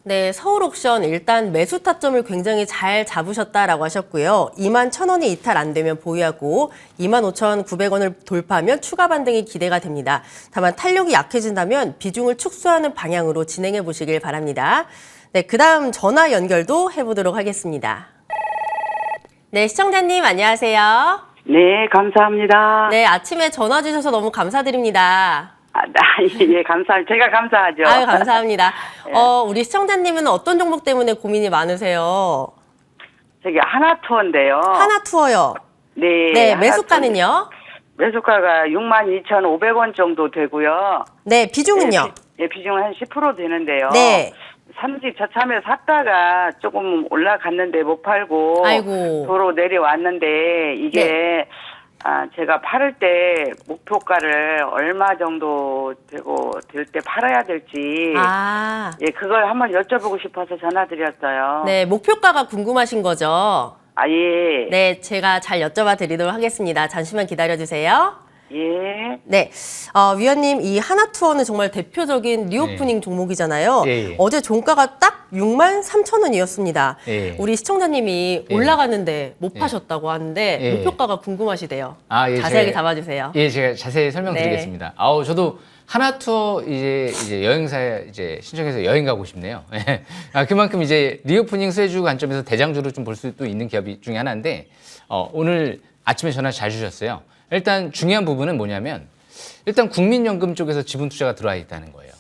네, 서울옥션 일단 매수 타점을 굉장히 잘 잡으셨다라고 하셨고요. 21,000원이 이탈 안 되면 보유하고 25,900원을 돌파하면 추가 반등이 기대가 됩니다. 다만 탄력이 약해진다면 비중을 축소하는 방향으로 진행해 보시길 바랍니다. 네, 그다음 전화 연결도 해보도록 하겠습니다. 네, 시청자님 안녕하세요. 네, 감사합니다. 네, 아침에 전화 주셔서 너무 감사드립니다. 예, 제가 감사하죠. 아유, 감사합니다. 우리 시청자님은 어떤 종목 때문에 고민이 많으세요? 저기 하나투어인데요. 하나투어요. 네. 네, 매수가는요? 매수가가 62,500원 정도 되고요. 네, 비중은요? 예, 비중은 한 10% 되는데요. 네. 삼직 저참에 샀다가 조금 올라갔는데 못 팔고 아이고. 도로 내려왔는데 이게 네. 제가 팔을 때 목표가를 얼마 정도 될 때 팔아야 될지 예, 그걸 한번 여쭤보고 싶어서 전화드렸어요. 네, 목표가가 궁금하신 거죠? 예. 네, 제가 잘 여쭤봐 드리도록 하겠습니다. 잠시만 기다려 주세요. 예. 네, 위원님 이 하나투어는 정말 대표적인 리오프닝 종목이잖아요. 예. 어제 종가가 딱 63,000원이었습니다. 예. 우리 시청자님이 예. 올라갔는데 못 예. 파셨다고 하는데 예. 목표가가 궁금하시대요. 예, 자세하게 담아주세요. 예, 제가 자세히 설명드리겠습니다. 저도 하나투어 이제 여행사에 이제 신청해서 여행 가고 싶네요. 그만큼 이제 리오프닝 수혜주 관점에서 대장주로 좀 볼 수도 있는 기업 중에 하나인데 오늘 아침에 전화 잘 주셨어요. 일단 중요한 부분은 뭐냐면 일단 국민연금 쪽에서 지분 투자가 들어와 있다는 거예요.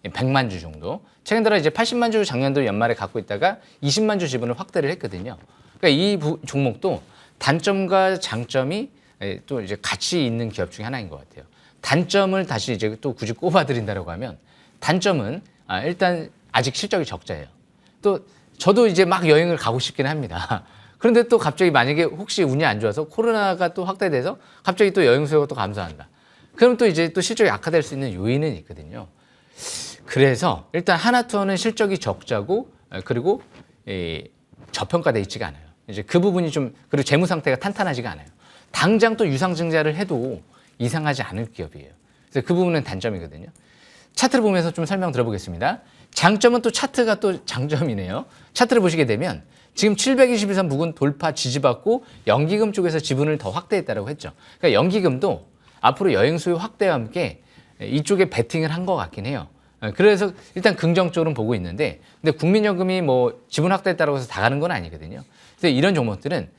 100만 주 정도. 최근 들어 이제 80만 주 작년도 연말에 갖고 있다가 20만 주 지분을 확대를 했거든요. 그러니까 이 종목도 단점과 장점이 또 이제 같이 있는 기업 중에 하나인 것 같아요. 단점을 다시 이제 또 굳이 꼽아드린다고 하면 단점은 일단 아직 실적이 적자예요. 또 저도 이제 막 여행을 가고 싶긴 합니다. 그런데 또 갑자기 만약에 혹시 운이 안 좋아서 코로나가 또 확대돼서 갑자기 또 여행 수요가 또 감소한다. 그럼 또 이제 또 실적이 악화될 수 있는 요인은 있거든요. 그래서 일단 하나투어는 실적이 적자고 그리고 저평가돼 있지가 않아요. 이제 그 부분이 좀 그리고 재무 상태가 탄탄하지가 않아요. 당장 또 유상증자를 해도 이상하지 않을 기업이에요. 그래서 그 부분은 단점이거든요. 차트를 보면서 좀 설명 들어보겠습니다. 장점은 또 차트가 또 장점이네요. 차트를 보시게 되면 지금 721선 부근 돌파 지지받고 연기금 쪽에서 지분을 더 확대했다고 했죠. 그러니까 연기금도 앞으로 여행 수요 확대와 함께 이쪽에 베팅을 한 것 같긴 해요. 그래서 일단 긍정적으로 보고 있는데 근데 국민연금이 뭐 지분 확대했다고 해서 다 가는 건 아니거든요. 그래서 이런 종목들은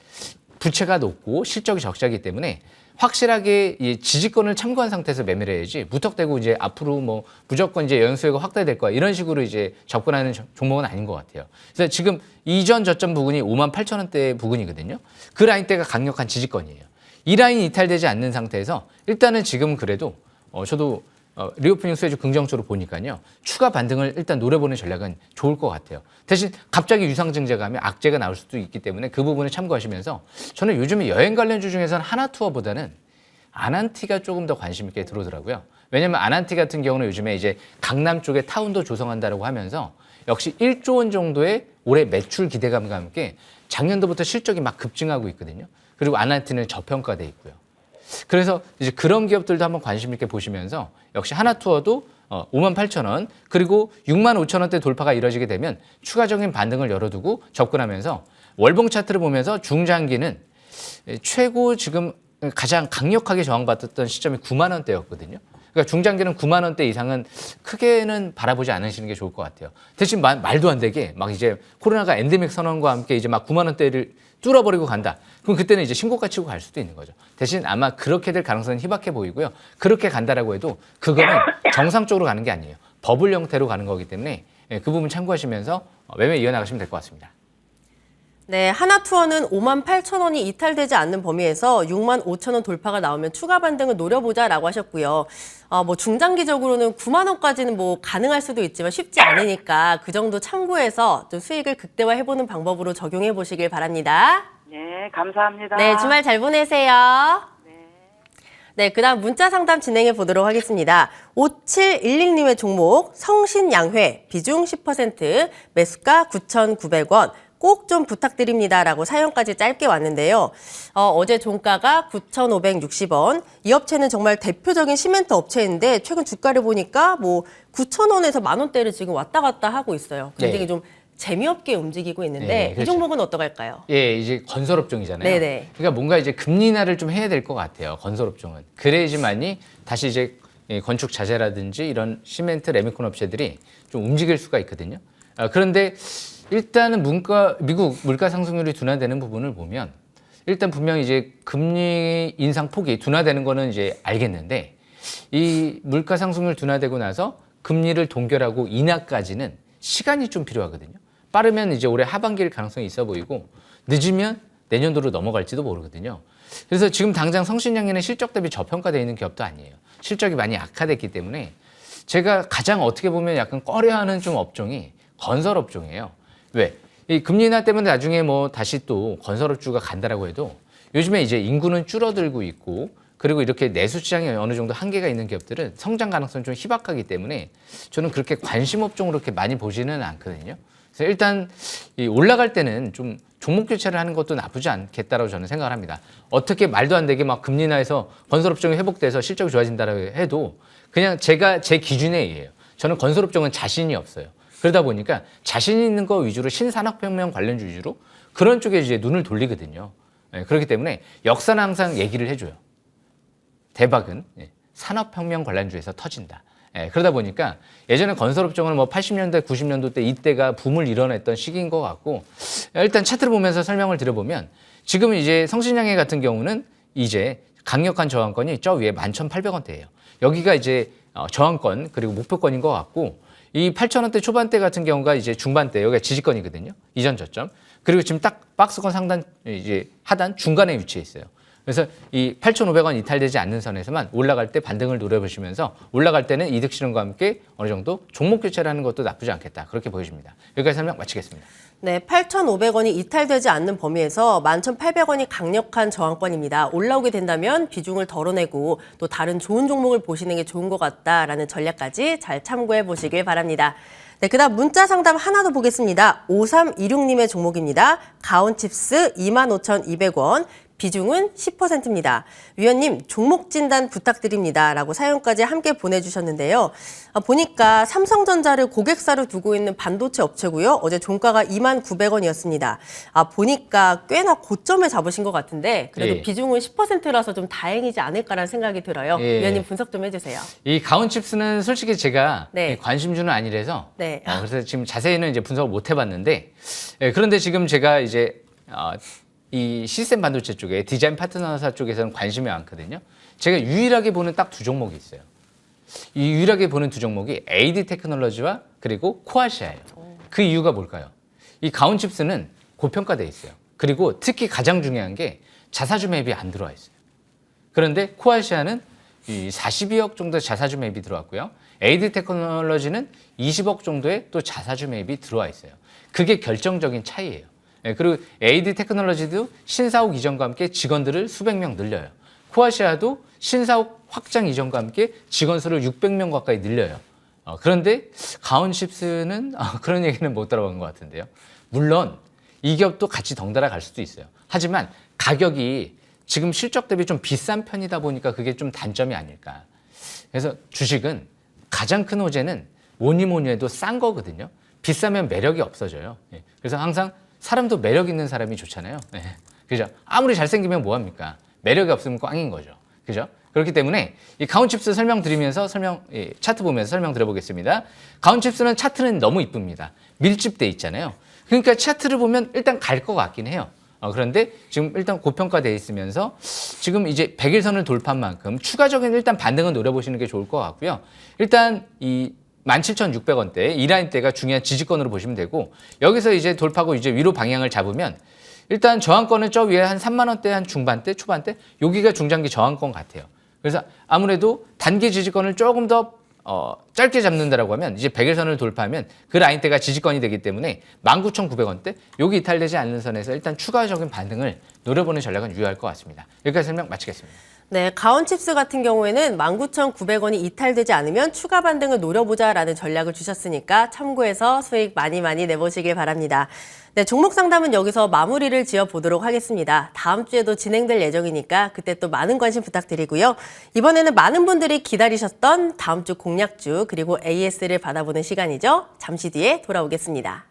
부채가 높고 실적이 적자이기 때문에 확실하게 이 지지권을 참고한 상태에서 매매를 해야지 무턱대고 이제 앞으로 뭐 무조건 이제 여행 수요가 확대될 거야 이런 식으로 이제 접근하는 종목은 아닌 것 같아요. 그래서 지금 이전 저점 부근이 58,000원대 부근이거든요. 그 라인대가 강력한 지지권이에요. 이 라인이 이탈되지 않는 상태에서 일단은 지금 그래도 저도 리오프닝 수혜주 긍정적으로 보니까요. 추가 반등을 일단 노려보는 전략은 좋을 것 같아요. 대신 갑자기 유상증자가 하면 악재가 나올 수도 있기 때문에 그 부분을 참고하시면서 저는 요즘에 여행 관련주 중에서는 하나투어보다는 아난티가 조금 더 관심 있게 들어오더라고요. 왜냐하면 아난티 같은 경우는 요즘에 이제 강남 쪽에 타운도 조성한다라고 하면서 역시 1조 원 정도의 올해 매출 기대감과 함께 작년도부터 실적이 막 급증하고 있거든요. 그리고 아난티는 저평가돼 있고요. 그래서 이제 그런 기업들도 한번 관심 있게 보시면서 역시 하나투어도 58,000원 그리고 65,000원대 돌파가 이뤄지게 되면 추가적인 반등을 열어두고 접근하면서 월봉 차트를 보면서 중장기는 최고 지금 가장 강력하게 저항받았던 시점이 9만 원대였거든요. 그러니까 중장기는 9만 원대 이상은 크게는 바라보지 않으시는 게 좋을 것 같아요. 대신 말도 안 되게 막 이제 코로나가 엔데믹 선언과 함께 이제 막 9만 원대를 뚫어버리고 간다. 그럼 그때는 이제 신고가 치고 갈 수도 있는 거죠. 대신 아마 그렇게 될 가능성은 희박해 보이고요. 그렇게 간다라고 해도 그거는 정상적으로 가는 게 아니에요. 버블 형태로 가는 거기 때문에 그 부분 참고하시면서 매매 이어나가시면 될 것 같습니다. 네, 하나투어는 58,000원이 이탈되지 않는 범위에서 65,000원 돌파가 나오면 추가 반등을 노려보자라고 하셨고요. 뭐 중장기적으로는 9만 원까지는 뭐 가능할 수도 있지만 쉽지 않으니까 그 정도 참고해서 좀 수익을 극대화해보는 방법으로 적용해 보시길 바랍니다. 네, 감사합니다. 네, 주말 잘 보내세요. 네, 그다음 문자 상담 진행해 보도록 하겠습니다. 5711님의 종목 성신양회 비중 10% 매수가 9,900원. 꼭 좀 부탁드립니다라고 사연까지 짧게 왔는데요. 어제 종가가 9,560원. 이 업체는 정말 대표적인 시멘트 업체인데 최근 주가를 보니까 뭐 9,000원에서 만 원대를 지금 왔다 갔다 하고 있어요. 굉장히 네. 좀 재미없게 움직이고 있는데 네, 그렇죠. 이 종목은 어떡할까요? 예, 이제 건설업종이잖아요. 네네. 그러니까 뭔가 이제 금리 인하를 좀 해야 될 것 같아요. 건설업종은. 그래야지만이 다시 이제 건축 자재라든지 이런 시멘트, 레미콘 업체들이 좀 움직일 수가 있거든요. 그런데 일단은 미국 물가 상승률이 둔화되는 부분을 보면 일단 분명히 이제 금리 인상 폭이 둔화되는 거는 이제 알겠는데 이 물가 상승률 둔화되고 나서 금리를 동결하고 인하까지는 시간이 좀 필요하거든요. 빠르면 이제 올해 하반기일 가능성이 있어 보이고 늦으면 내년도로 넘어갈지도 모르거든요. 그래서 지금 당장 성신양에는 실적 대비 저평가되어 있는 기업도 아니에요. 실적이 많이 악화됐기 때문에 제가 가장 어떻게 보면 약간 꺼려하는 좀 업종이 건설업종이에요. 왜? 이 금리 인하 때문에 나중에 뭐 다시 또 건설업주가 간다라고 해도 요즘에 이제 인구는 줄어들고 있고 그리고 이렇게 내수 시장에 어느 정도 한계가 있는 기업들은 성장 가능성이 좀 희박하기 때문에 저는 그렇게 관심 업종으로 그렇게 많이 보지는 않거든요. 그래서 일단 이 올라갈 때는 좀 종목 교체를 하는 것도 나쁘지 않겠다라고 저는 생각을 합니다. 어떻게 말도 안 되게 막 금리 인하에서 건설업종이 회복돼서 실적이 좋아진다라고 해도 그냥 제가 제 기준에 의해요. 저는 건설업종은 자신이 없어요. 그러다 보니까 자신 있는 거 위주로 신산업혁명 관련주 위주로 그런 쪽에 이제 눈을 돌리거든요. 그렇기 때문에 역사는 항상 얘기를 해줘요. 대박은 산업혁명 관련주에서 터진다. 그러다 보니까 예전에 건설업종은 뭐 80년대, 90년도 때 이때가 붐을 이뤄냈던 시기인 것 같고 일단 차트를 보면서 설명을 드려보면 지금은 이제 성신양해 같은 경우는 이제 강력한 저항권이 저 위에 11,800원대예요. 여기가 이제 저항권 그리고 목표권인 것 같고 이 8,000원대 초반대 같은 경우가 이제 중반대, 여기가 지지권이거든요. 이전 저점. 그리고 지금 딱 박스권 상단, 이제 하단 중간에 위치해 있어요. 그래서 이 8,500원 이탈되지 않는 선에서만 올라갈 때 반등을 노려보시면서 올라갈 때는 이득 실현과 함께 어느 정도 종목 교체를 하는 것도 나쁘지 않겠다. 그렇게 보여집니다. 여기까지 설명 마치겠습니다. 네, 8,500원이 이탈되지 않는 범위에서 11,800원이 강력한 저항권입니다. 올라오게 된다면 비중을 덜어내고 또 다른 좋은 종목을 보시는 게 좋은 것 같다라는 전략까지 잘 참고해 보시길 바랍니다. 네, 그다음 문자 상담 하나 더 보겠습니다. 5326님의 종목입니다. 가온칩스 25,200원. 비중은 10%입니다. 위원님, 종목 진단 부탁드립니다. 라고 사연까지 함께 보내주셨는데요. 보니까 삼성전자를 고객사로 두고 있는 반도체 업체고요. 어제 종가가 29,900원이었습니다. 보니까 꽤나 고점에 잡으신 것 같은데 그래도 예. 비중은 10%라서 좀 다행이지 않을까라는 생각이 들어요. 예. 위원님 분석 좀 해주세요. 이 가온칩스는 솔직히 제가 네. 관심주는 아니라서 네. 그래서 지금 자세히는 이제 분석을 못 해봤는데 그런데 지금 제가 이제 이 시스템 반도체 쪽에 디자인 파트너사 쪽에서는 관심이 많거든요. 제가 유일하게 보는 딱 두 종목이 있어요. 이 유일하게 보는 두 종목이 AD 테크놀로지와 그리고 코아시아예요. 그 이유가 뭘까요? 이 가온칩스는 고평가돼 있어요. 그리고 특히 가장 중요한 게 자사주 매입이 안 들어와 있어요. 그런데 코아시아는 이 42억 정도의 자사주 매입이 들어왔고요. AD 테크놀로지는 20억 정도의 또 자사주 매입이 들어와 있어요. 그게 결정적인 차이예요. 그리고 AD 테크놀로지도 신사옥 이전과 함께 직원들을 수백 명 늘려요. 코아시아도 신사옥 확장 이전과 함께 직원 수를 600명 가까이 늘려요. 그런데 가온칩스는 그런 얘기는 못 들어본 것 같은데요. 물론 이 기업도 같이 덩달아 갈 수도 있어요. 하지만 가격이 지금 실적 대비 좀 비싼 편이다 보니까 그게 좀 단점이 아닐까. 그래서 주식은 가장 큰 호재는 뭐니 해도 싼 거거든요. 비싸면 매력이 없어져요. 그래서 항상 사람도 매력 있는 사람이 좋잖아요. 그죠? 아무리 잘생기면 뭐합니까? 매력이 없으면 꽝인 거죠. 그죠? 그렇기 때문에 이 가온칩스 설명드리면서 차트 보면서 설명드려보겠습니다. 가온칩스는 차트는 너무 이쁩니다. 밀집돼 있잖아요. 그러니까 차트를 보면 일단 갈 것 같긴 해요. 그런데 지금 일단 고평가돼 있으면서 지금 이제 100일선을 돌파한 만큼 추가적인 일단 반등은 노려보시는 게 좋을 것 같고요. 일단 이 17,600원대 이 라인대가 중요한 지지권으로 보시면 되고 여기서 이제 돌파하고 이제 위로 방향을 잡으면 일단 저항권은 저 위에 한 3만 원대 한 중반대 초반대 여기가 중장기 저항권 같아요. 그래서 아무래도 단기 지지권을 조금 더 짧게 잡는다라고 하면 이제 100일선을 돌파하면 그 라인대가 지지권이 되기 때문에 19,900원대 여기 이탈되지 않는 선에서 일단 추가적인 반등을 노려보는 전략은 유효할 것 같습니다. 여기까지 설명 마치겠습니다. 네, 가온칩스 같은 경우에는 19,900원이 이탈되지 않으면 추가 반등을 노려보자라는 전략을 주셨으니까 참고해서 수익 많이 내보시길 바랍니다. 네, 종목 상담은 여기서 마무리를 지어보도록 하겠습니다. 다음 주에도 진행될 예정이니까 그때 또 많은 관심 부탁드리고요. 이번에는 많은 분들이 기다리셨던 다음 주 공략주 그리고 AS를 받아보는 시간이죠. 잠시 뒤에 돌아오겠습니다.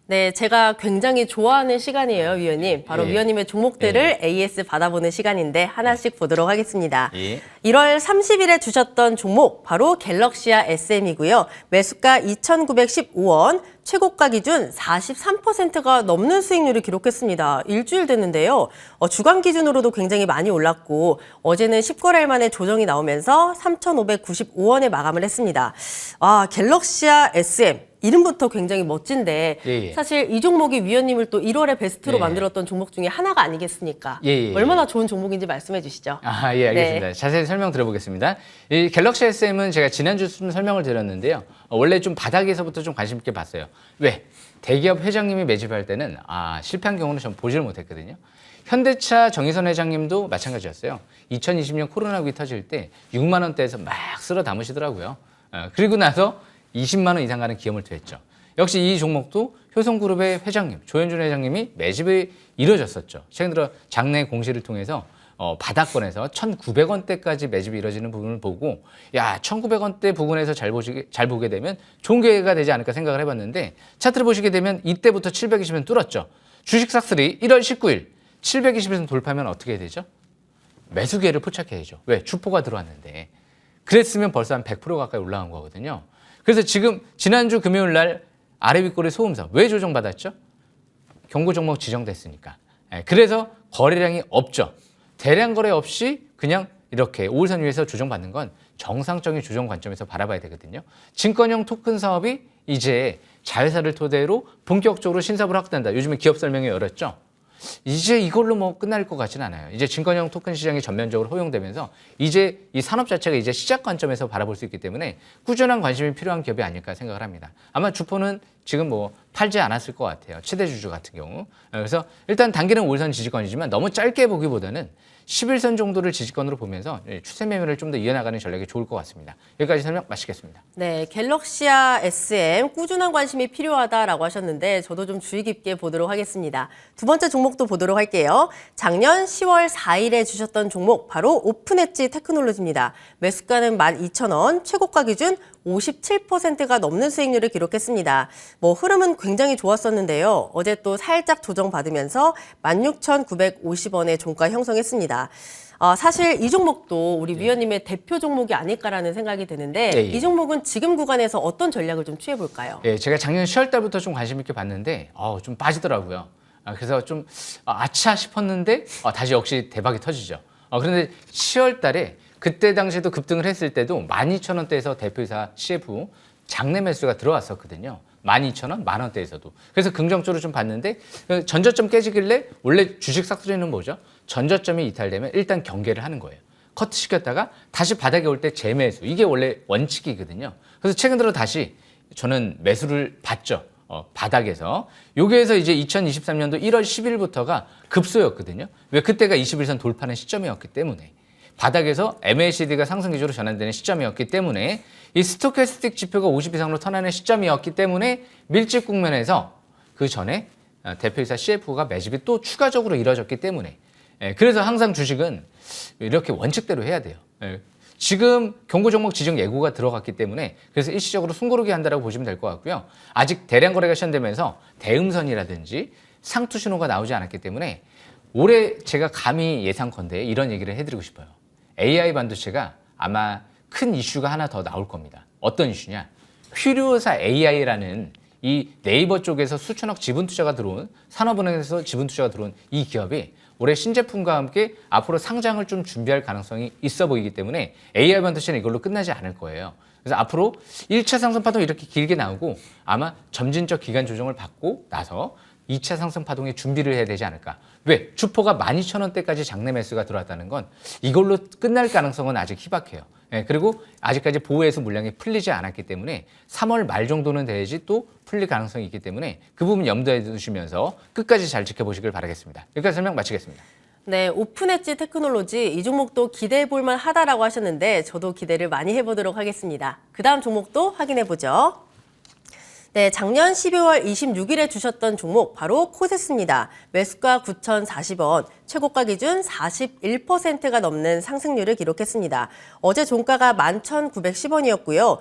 네, 제가 굉장히 좋아하는 시간이에요, 위원님. 바로 위원님의 종목들을 AS 받아보는 시간인데 하나씩 보도록 하겠습니다. 1월 30일에 주셨던 종목 바로 갤럭시아 SM이고요. 매수가 2,915원, 최고가 기준 43%가 넘는 수익률을 기록했습니다. 일주일 됐는데요. 주간 기준으로도 굉장히 많이 올랐고 어제는 10거래일 만에 조정이 나오면서 3,595원에 마감을 했습니다. 갤럭시아 SM. 이름부터 굉장히 멋진데 사실 이 종목이 위원님을 또 1월에 베스트로 만들었던 종목 중에 하나가 아니겠습니까? 얼마나 좋은 종목인지 말씀해 주시죠. 알겠습니다. 자세히 설명 드려보겠습니다. 이 갤럭시 SM은 제가 지난주 좀 설명을 드렸는데요. 원래 좀 바닥에서부터 좀 관심 있게 봤어요. 왜? 대기업 회장님이 매집할 때는 실패한 경우는 전 보지를 못했거든요. 현대차 정의선 회장님도 마찬가지였어요. 2020년 코로나 위기 터질 때 6만 원대에서 막 쓸어 담으시더라고요. 그리고 나서 20만 원 이상 가는 기염을 토했죠. 역시 이 종목도 효성그룹의 회장님, 조현준 회장님이 매집이 이루어졌었죠. 최근 들어 장내 공시를 통해서 바닥권에서 1,900원대까지 매집이 이루어지는 부분을 보고 1,900원대 부분에서 잘 보게 되면 좋은 기회가 되지 않을까 생각을 해봤는데 차트를 보시게 되면 이때부터 720원 뚫었죠. 주식 싹쓸이 1월 19일 720에서 돌파하면 어떻게 해야 되죠? 매수 기회를 포착해야죠. 왜? 주포가 들어왔는데. 그랬으면 벌써 한 100% 가까이 올라간 거거든요. 그래서 지금 지난주 금요일 날 아래 윗골의 소음선 왜 조정받았죠? 경고 종목 지정됐으니까. 그래서 거래량이 없죠. 대량 거래 없이 그냥 이렇게 5일선 위에서 조정받는 건 정상적인 조정 관점에서 바라봐야 되거든요. 증권형 토큰 사업이 이제 자회사를 토대로 본격적으로 신사업을 확대한다. 요즘에 기업 설명회 열었죠. 이제 이걸로 뭐 끝날 것 같지는 않아요. 이제 증권형 토큰 시장이 전면적으로 허용되면서 이제 이 산업 자체가 이제 시작 관점에서 바라볼 수 있기 때문에 꾸준한 관심이 필요한 기업이 아닐까 생각을 합니다. 아마 주포는 지금 뭐 팔지 않았을 것 같아요. 최대 주주 같은 경우. 그래서 일단 단기는 5일선 지지권이지만 너무 짧게 보기보다는 11선 정도를 지지권으로 보면서 추세 매매를 좀 더 이어나가는 전략이 좋을 것 같습니다. 여기까지 설명 마치겠습니다. 네, 갤럭시아 SM 꾸준한 관심이 필요하다라고 하셨는데 저도 좀 주의 깊게 보도록 하겠습니다. 두 번째 종목도 보도록 할게요. 작년 10월 4일에 주셨던 종목 바로 오픈엣지 테크놀로지입니다. 매수가는 12,000원, 최고가 기준 57%가 넘는 수익률을 기록했습니다. 흐름은 굉장히 좋았었는데요. 어제 또 살짝 조정받으면서 16,950원의 종가 형성했습니다. 사실 이 종목도 우리 위원님의 대표 종목이 아닐까라는 생각이 드는데 이 종목은 지금 구간에서 어떤 전략을 좀 취해볼까요? 제가 작년 10월 달부터 좀 관심 있게 봤는데 좀 빠지더라고요. 그래서 좀 아차 싶었는데 다시 역시 대박이 터지죠. 그런데 10월 달에 그때 당시에도 급등을 했을 때도 12,000원대에서 대표이사 CF 장내 매수가 들어왔었거든요. 12,000원, 만원대에서도. 그래서 긍정적으로 좀 봤는데 전저점 깨지길래 원래 주식 싹쓸이는 뭐죠? 전저점이 이탈되면 일단 경계를 하는 거예요. 커트시켰다가 다시 바닥에 올 때 재매수. 이게 원래 원칙이거든요. 그래서 최근 들어 다시 저는 매수를 봤죠. 바닥에서. 여기에서 이제 2023년도 1월 10일부터가 급소였거든요. 왜? 그때가 21선 돌파하는 시점이었기 때문에. 바닥에서 MACD가 상승 기조로 전환되는 시점이었기 때문에 이 스토캐스틱 지표가 50 이상으로 턴하는 시점이었기 때문에 밀집 국면에서 그 전에 대표이사 CF가 매집이 또 추가적으로 이뤄졌기 때문에 그래서 항상 주식은 이렇게 원칙대로 해야 돼요. 지금 경고 종목 지정 예고가 들어갔기 때문에 그래서 일시적으로 숨고르기 한다라고 보시면 될 것 같고요. 아직 대량 거래가 시작되면서 대음선이라든지 상투 신호가 나오지 않았기 때문에 올해 제가 감히 예상컨대 이런 얘기를 해드리고 싶어요. AI 반도체가 아마 큰 이슈가 하나 더 나올 겁니다. 어떤 이슈냐? 휘류사 AI라는 이 네이버 쪽에서 수천억 지분 투자가 들어온 산업은행에서 지분 투자가 들어온 이 기업이 올해 신제품과 함께 앞으로 상장을 좀 준비할 가능성이 있어 보이기 때문에 AI 반도체는 이걸로 끝나지 않을 거예요. 그래서 앞으로 1차 상승 파동이 이렇게 길게 나오고 아마 점진적 기간 조정을 받고 나서 2차 상승 파동에 준비를 해야 되지 않을까. 왜? 주포가 12,000원대까지 장내 매수가 들어왔다는 건 이걸로 끝날 가능성은 아직 희박해요. 그리고 아직까지 보호해서 물량이 풀리지 않았기 때문에 3월 말 정도는 돼야지 또 풀릴 가능성이 있기 때문에 그 부분 염두에 두시면서 끝까지 잘 지켜보시길 바라겠습니다. 여기까지 설명 마치겠습니다. 네, 오픈엣지 테크놀로지 이 종목도 기대해 볼 만하다라고 하셨는데 저도 기대를 많이 해보도록 하겠습니다. 그 다음 종목도 확인해 보죠. 네, 작년 12월 26일에 주셨던 종목 바로 코세스입니다. 매수가 9,040원, 최고가 기준 41%가 넘는 상승률을 기록했습니다. 어제 종가가 11,910원이었고요.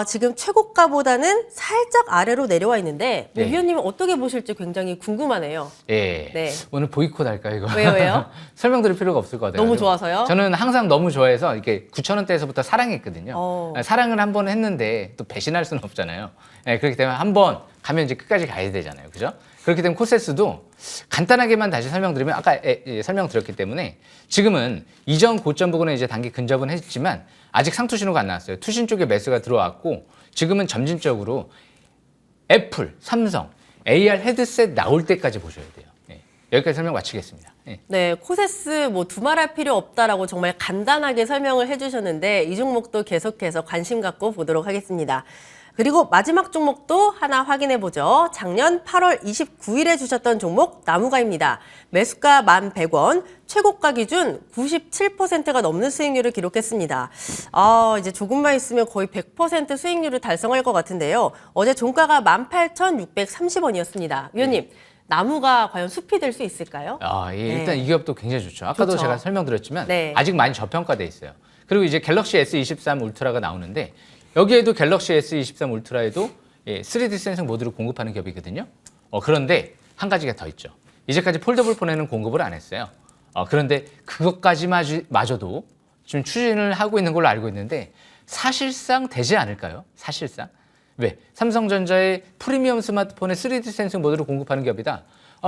지금 최고가보다는 살짝 아래로 내려와 있는데 네. 위원님은 어떻게 보실지 굉장히 궁금하네요. 예. 네. 오늘 보이콧 할까요, 이거? 왜요? 설명드릴 필요가 없을 것 같아요. 너무 좋아서요? 저는 항상 너무 좋아해서 이렇게 9,000원대에서부터 사랑했거든요. 사랑을 한 번 했는데 또 배신할 수는 없잖아요. 예, 그렇기 때문에 한 번 가면 이제 끝까지 가야 되잖아요. 그죠? 그렇기 때문에 코세스도 간단하게만 다시 설명드리면 아까 설명드렸기 때문에 지금은 이전 고점 부근에 이제 단기 근접은 했지만 아직 상투 신호가 안 나왔어요. 투신 쪽에 매수가 들어왔고 지금은 점진적으로 애플, 삼성, AR 헤드셋 나올 때까지 보셔야 돼요. 예, 여기까지 설명 마치겠습니다. 예. 네, 코세스 뭐 두말할 필요 없다라고 정말 간단하게 설명을 해주셨는데 이 종목도 계속해서 관심 갖고 보도록 하겠습니다. 그리고 마지막 종목도 하나 확인해 보죠. 작년 8월 29일에 주셨던 종목 나무가입니다. 매수가 1,100원, 최고가 기준 97%가 넘는 수익률을 기록했습니다. 이제 조금만 있으면 거의 100% 수익률을 달성할 것 같은데요. 어제 종가가 18,630원이었습니다. 위원님, 나무가 과연 숲이 될 수 있을까요? 예, 일단 이 기업도 굉장히 좋죠. 아까도 좋죠. 제가 설명드렸지만 네. 아직 많이 저평가돼 있어요. 그리고 이제 갤럭시 S23 울트라가 나오는데 여기에도 갤럭시 S23 울트라에도 3D 센싱 모듈을 공급하는 기업이거든요. 그런데 한 가지가 더 있죠. 이제까지 폴더블 폰에는 공급을 안 했어요. 그런데 그것까지마저도 지금 추진을 하고 있는 걸로 알고 있는데 사실상 되지 않을까요? 사실상. 왜? 삼성전자의 프리미엄 스마트폰에 3D 센싱 모듈을 공급하는 기업이다.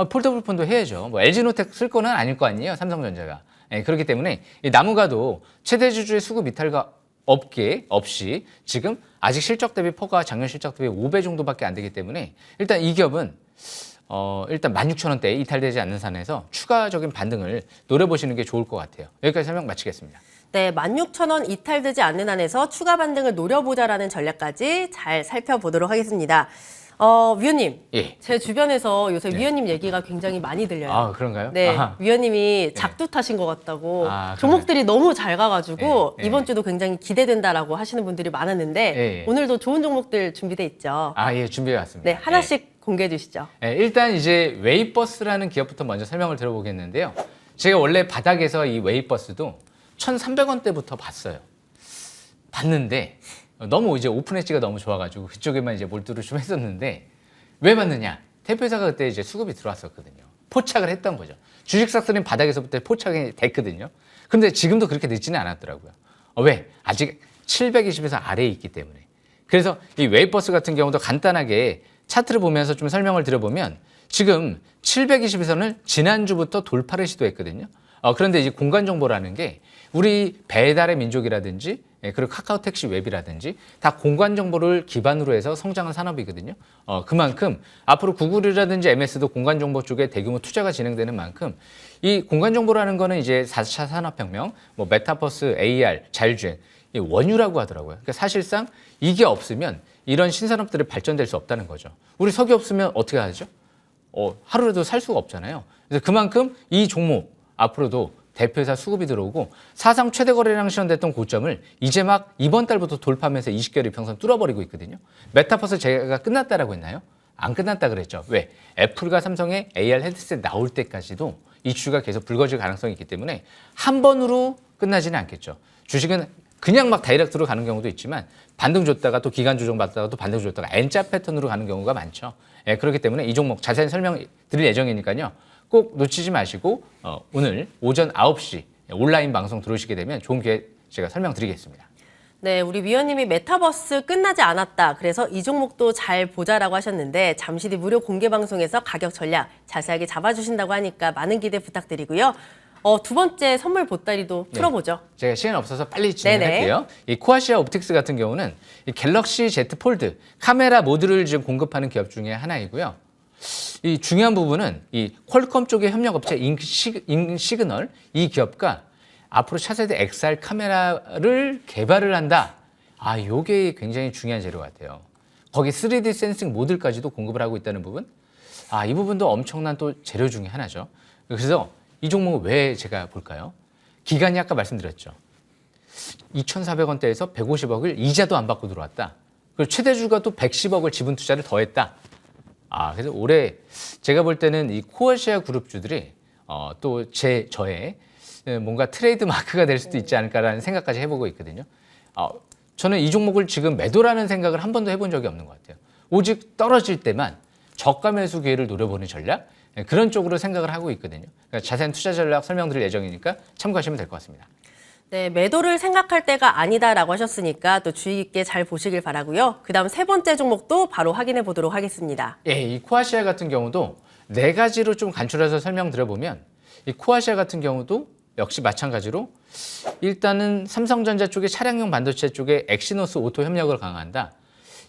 폴더블 폰도 해야죠. 뭐 LG노텍 쓸 거는 아닐 거 아니에요. 삼성전자가. 그렇기 때문에 이 나무가도 최대 주주의 수급 이탈과 업계 없이 지금 아직 실적 대비 퍼가 작년 실적 대비 5배 정도밖에 안 되기 때문에 일단 이 기업은 일단 16,000원대에 이탈되지 않는 선에서 추가적인 반등을 노려보시는 게 좋을 것 같아요. 여기까지 설명 마치겠습니다. 네, 16,000원 이탈되지 않는 한에서 추가 반등을 노려보자라는 전략까지 잘 살펴보도록 하겠습니다. 위원님, 예. 제 주변에서 요새 네. 위원님 얘기가 굉장히 많이 들려요. 그런가요? 네, 아하. 위원님이 작두 타신 것 같다고 그런가요? 종목들이 너무 잘 가가지고 네, 네. 이번 주도 굉장히 기대된다라고 하시는 분들이 많았는데 네. 오늘도 좋은 종목들 준비돼 있죠. 예, 준비해 왔습니다. 네, 하나씩 공개해 주시죠. 일단 이제 웨이버스라는 기업부터 먼저 설명을 들어보겠는데요. 제가 원래 바닥에서 이 웨이버스도 1,300원대부터 봤는데 너무 이제 오픈 엣지가 너무 좋아가지고 그쪽에만 이제 몰두를 좀 했었는데 왜 봤느냐? 대표이사가 그때 이제 수급이 들어왔었거든요. 포착을 했던 거죠. 주식 삭스는 바닥에서부터 포착이 됐거든요. 그런데 지금도 그렇게 늦지는 않았더라고요. 왜? 아직 720에서 아래에 있기 때문에. 그래서 이 웨이버스 같은 경우도 간단하게 차트를 보면서 좀 설명을 드려보면 지금 720선을 지난주부터 돌파를 시도했거든요. 그런데 이제 공간 정보라는 게 우리 배달의 민족이라든지 그리고 카카오 택시 웹이라든지 다 공간 정보를 기반으로 해서 성장한 산업이거든요. 그만큼 앞으로 구글이라든지 MS도 공간 정보 쪽에 대규모 투자가 진행되는 만큼 이 공간 정보라는 거는 이제 4차 산업혁명, 뭐 메타버스, AR, 자율주행 이 원유라고 하더라고요. 그러니까 사실상 이게 없으면 이런 신산업들이 발전될 수 없다는 거죠. 우리 석이 없으면 어떻게 하죠? 하루라도 살 수가 없잖아요. 그래서 그만큼 이 종목 앞으로도 대표이사 수급이 들어오고 사상 최대 거래량 시현됐던 고점을 이제 막 이번 달부터 돌파하면서 20개월 이평선 뚫어버리고 있거든요. 메타버스 제가 끝났다라고 했나요? 안 끝났다 그랬죠. 왜? 애플과 삼성의 AR 헤드셋 나올 때까지도 이슈가 계속 불거질 가능성이 있기 때문에 한 번으로 끝나지는 않겠죠. 주식은 그냥 막 다이렉트로 가는 경우도 있지만 반등 줬다가 또 기간 조정 받다가 또 반등 줬다가 N자 패턴으로 가는 경우가 많죠. 그렇기 때문에 이 종목 자세히 설명 드릴 예정이니까요. 꼭 놓치지 마시고 오늘 오전 9시 온라인 방송 들어오시게 되면 좋은 기회 제가 설명드리겠습니다. 네, 우리 위원님이 메타버스 끝나지 않았다. 그래서 이 종목도 잘 보자라고 하셨는데 잠시 뒤 무료 공개 방송에서 가격 전략 자세하게 잡아주신다고 하니까 많은 기대 부탁드리고요. 두 번째 선물 보따리도 풀어보죠. 네, 제가 시간 없어서 빨리 진행할게요. 이 코아시아 옵틱스 같은 경우는 이 갤럭시 Z 폴드 카메라 모듈을 지금 공급하는 기업 중에 하나이고요. 이 중요한 부분은 이 퀄컴 쪽의 협력업체 인시그널 이 기업과 앞으로 차세대 XR 카메라를 개발을 한다. 요게 굉장히 중요한 재료 같아요. 거기 3D 센싱 모듈까지도 공급을 하고 있다는 부분. 이 부분도 엄청난 또 재료 중에 하나죠. 그래서 이 종목은 왜 제가 볼까요? 기간이 아까 말씀드렸죠. 2,400원대에서 150억을 이자도 안 받고 들어왔다. 그리고 최대주가 또 110억을 지분 투자를 더했다. 그래서 올해 제가 볼 때는 이 코아시아 그룹주들이 또 저의 뭔가 트레이드 마크가 될 수도 있지 않을까라는 생각까지 해보고 있거든요. 저는 이 종목을 지금 매도라는 생각을 한 번도 해본 적이 없는 것 같아요. 오직 떨어질 때만 저가 매수 기회를 노려보는 전략 그런 쪽으로 생각을 하고 있거든요. 그러니까 자세한 투자 전략 설명드릴 예정이니까 참고하시면 될 것 같습니다. 네, 매도를 생각할 때가 아니다라고 하셨으니까 또 주의 깊게 잘 보시길 바라고요. 그다음 세 번째 종목도 바로 확인해 보도록 하겠습니다. 이 코아시아 같은 경우도 네 가지로 좀 간추려서 설명드려보면 이 코아시아 같은 경우도 역시 마찬가지로 일단은 삼성전자 쪽의 차량용 반도체 쪽에 엑시노스 오토 협력을 강화한다.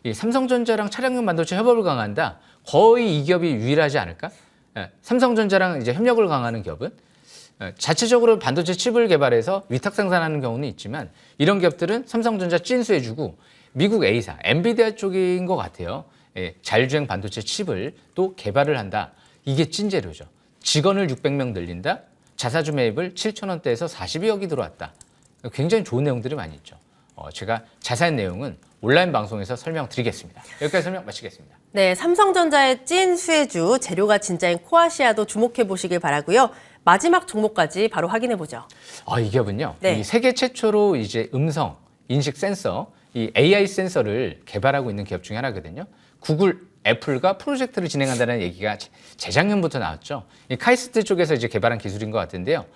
이 삼성전자랑 차량용 반도체 협업을 강화한다. 거의 이 기업이 유일하지 않을까? 삼성전자랑 이제 협력을 강화하는 기업은 자체적으로 반도체 칩을 개발해서 위탁 생산하는 경우는 있지만 이런 기업들은 삼성전자 찐수해주고 미국 A사, 엔비디아 쪽인 것 같아요. 자율주행 반도체 칩을 또 개발을 한다. 이게 찐재료죠. 직원을 600명 늘린다. 자사주 매입을 7,000원대에서 42억이 들어왔다. 굉장히 좋은 내용들이 많이 있죠. 제가 자세한 내용은 온라인 방송에서 설명드리겠습니다. 여기까지 설명 마치겠습니다. 네, 삼성전자의 찐 수혜주 재료가 진짜인 코아시아도 주목해 보시길 바라고요. 마지막 종목까지 바로 확인해 보죠. 이 기업은요. 네. 이 세계 최초로 이제 음성 인식 센서, 이 AI 센서를 개발하고 있는 기업 중에 하나거든요. 구글, 애플과 프로젝트를 진행한다는 얘기가 재작년부터 나왔죠. 이 카이스트 쪽에서 이제 개발한 기술인 것 같은데요.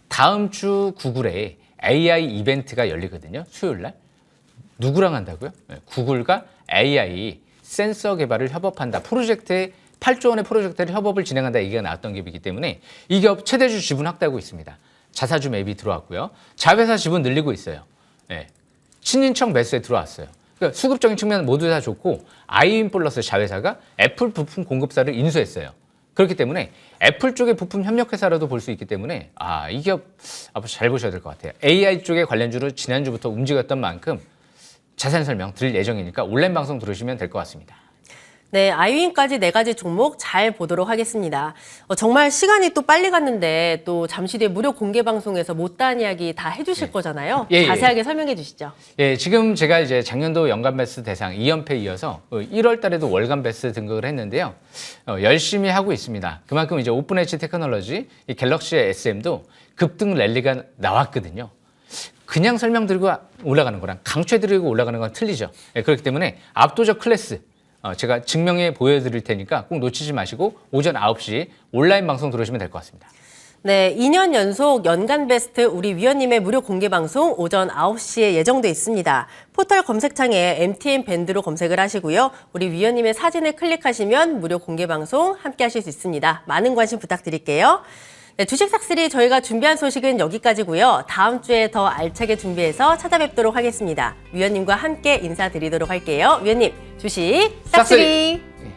다음 주 구글에 AI 이벤트가 열리거든요. 수요일 날. 누구랑 한다고요? 구글과 AI 센서 개발을 협업한다. 프로젝트에 8조 원의 프로젝트를 협업을 진행한다 얘기가 나왔던 기업이기 때문에 이 기업 최대주 지분 확대하고 있습니다. 자사주 매입이 들어왔고요. 자회사 지분 늘리고 있어요. 친인척 매수에 들어왔어요. 그러니까 수급적인 측면은 모두 다 좋고 아이윈플러스 자회사가 애플 부품 공급사를 인수했어요. 그렇기 때문에 애플 쪽의 부품 협력회사라도 볼 수 있기 때문에 이 기업 앞으로 잘 보셔야 될 것 같아요. AI 쪽의 관련주로 지난주부터 움직였던 만큼 자세한 설명 드릴 예정이니까 온라인 방송 들으시면 될 것 같습니다. 네, 아이윈까지 네 가지 종목 잘 보도록 하겠습니다. 정말 시간이 또 빨리 갔는데 또 잠시 뒤에 무료 공개 방송에서 못다한 이야기 다 해주실 거잖아요. 자세하게 설명해 주시죠. 지금 제가 이제 작년도 연간 베스트 대상 2연패 이어서 1월 달에도 월간 베스트 등극을 했는데요. 열심히 하고 있습니다. 그만큼 이제 오픈 엣지 테크놀로지, 이 갤럭시의 SM도 급등 랠리가 나왔거든요. 그냥 설명드리고 올라가는 거랑 강추해드리고 올라가는 건 틀리죠. 그렇기 때문에 압도적 클래스 제가 증명해 보여드릴 테니까 꼭 놓치지 마시고 오전 9시 온라인 방송 들어오시면 될 것 같습니다. 네, 2년 연속 연간 베스트 우리 위원님의 무료 공개 방송 오전 9시에 예정돼 있습니다. 포털 검색창에 MTN 밴드로 검색을 하시고요. 우리 위원님의 사진을 클릭하시면 무료 공개 방송 함께 하실 수 있습니다. 많은 관심 부탁드릴게요. 네, 주식 싹쓸이 저희가 준비한 소식은 여기까지고요. 다음 주에 더 알차게 준비해서 찾아뵙도록 하겠습니다. 위원님과 함께 인사드리도록 할게요. 위원님, 주식 싹쓸이. 싹쓸이.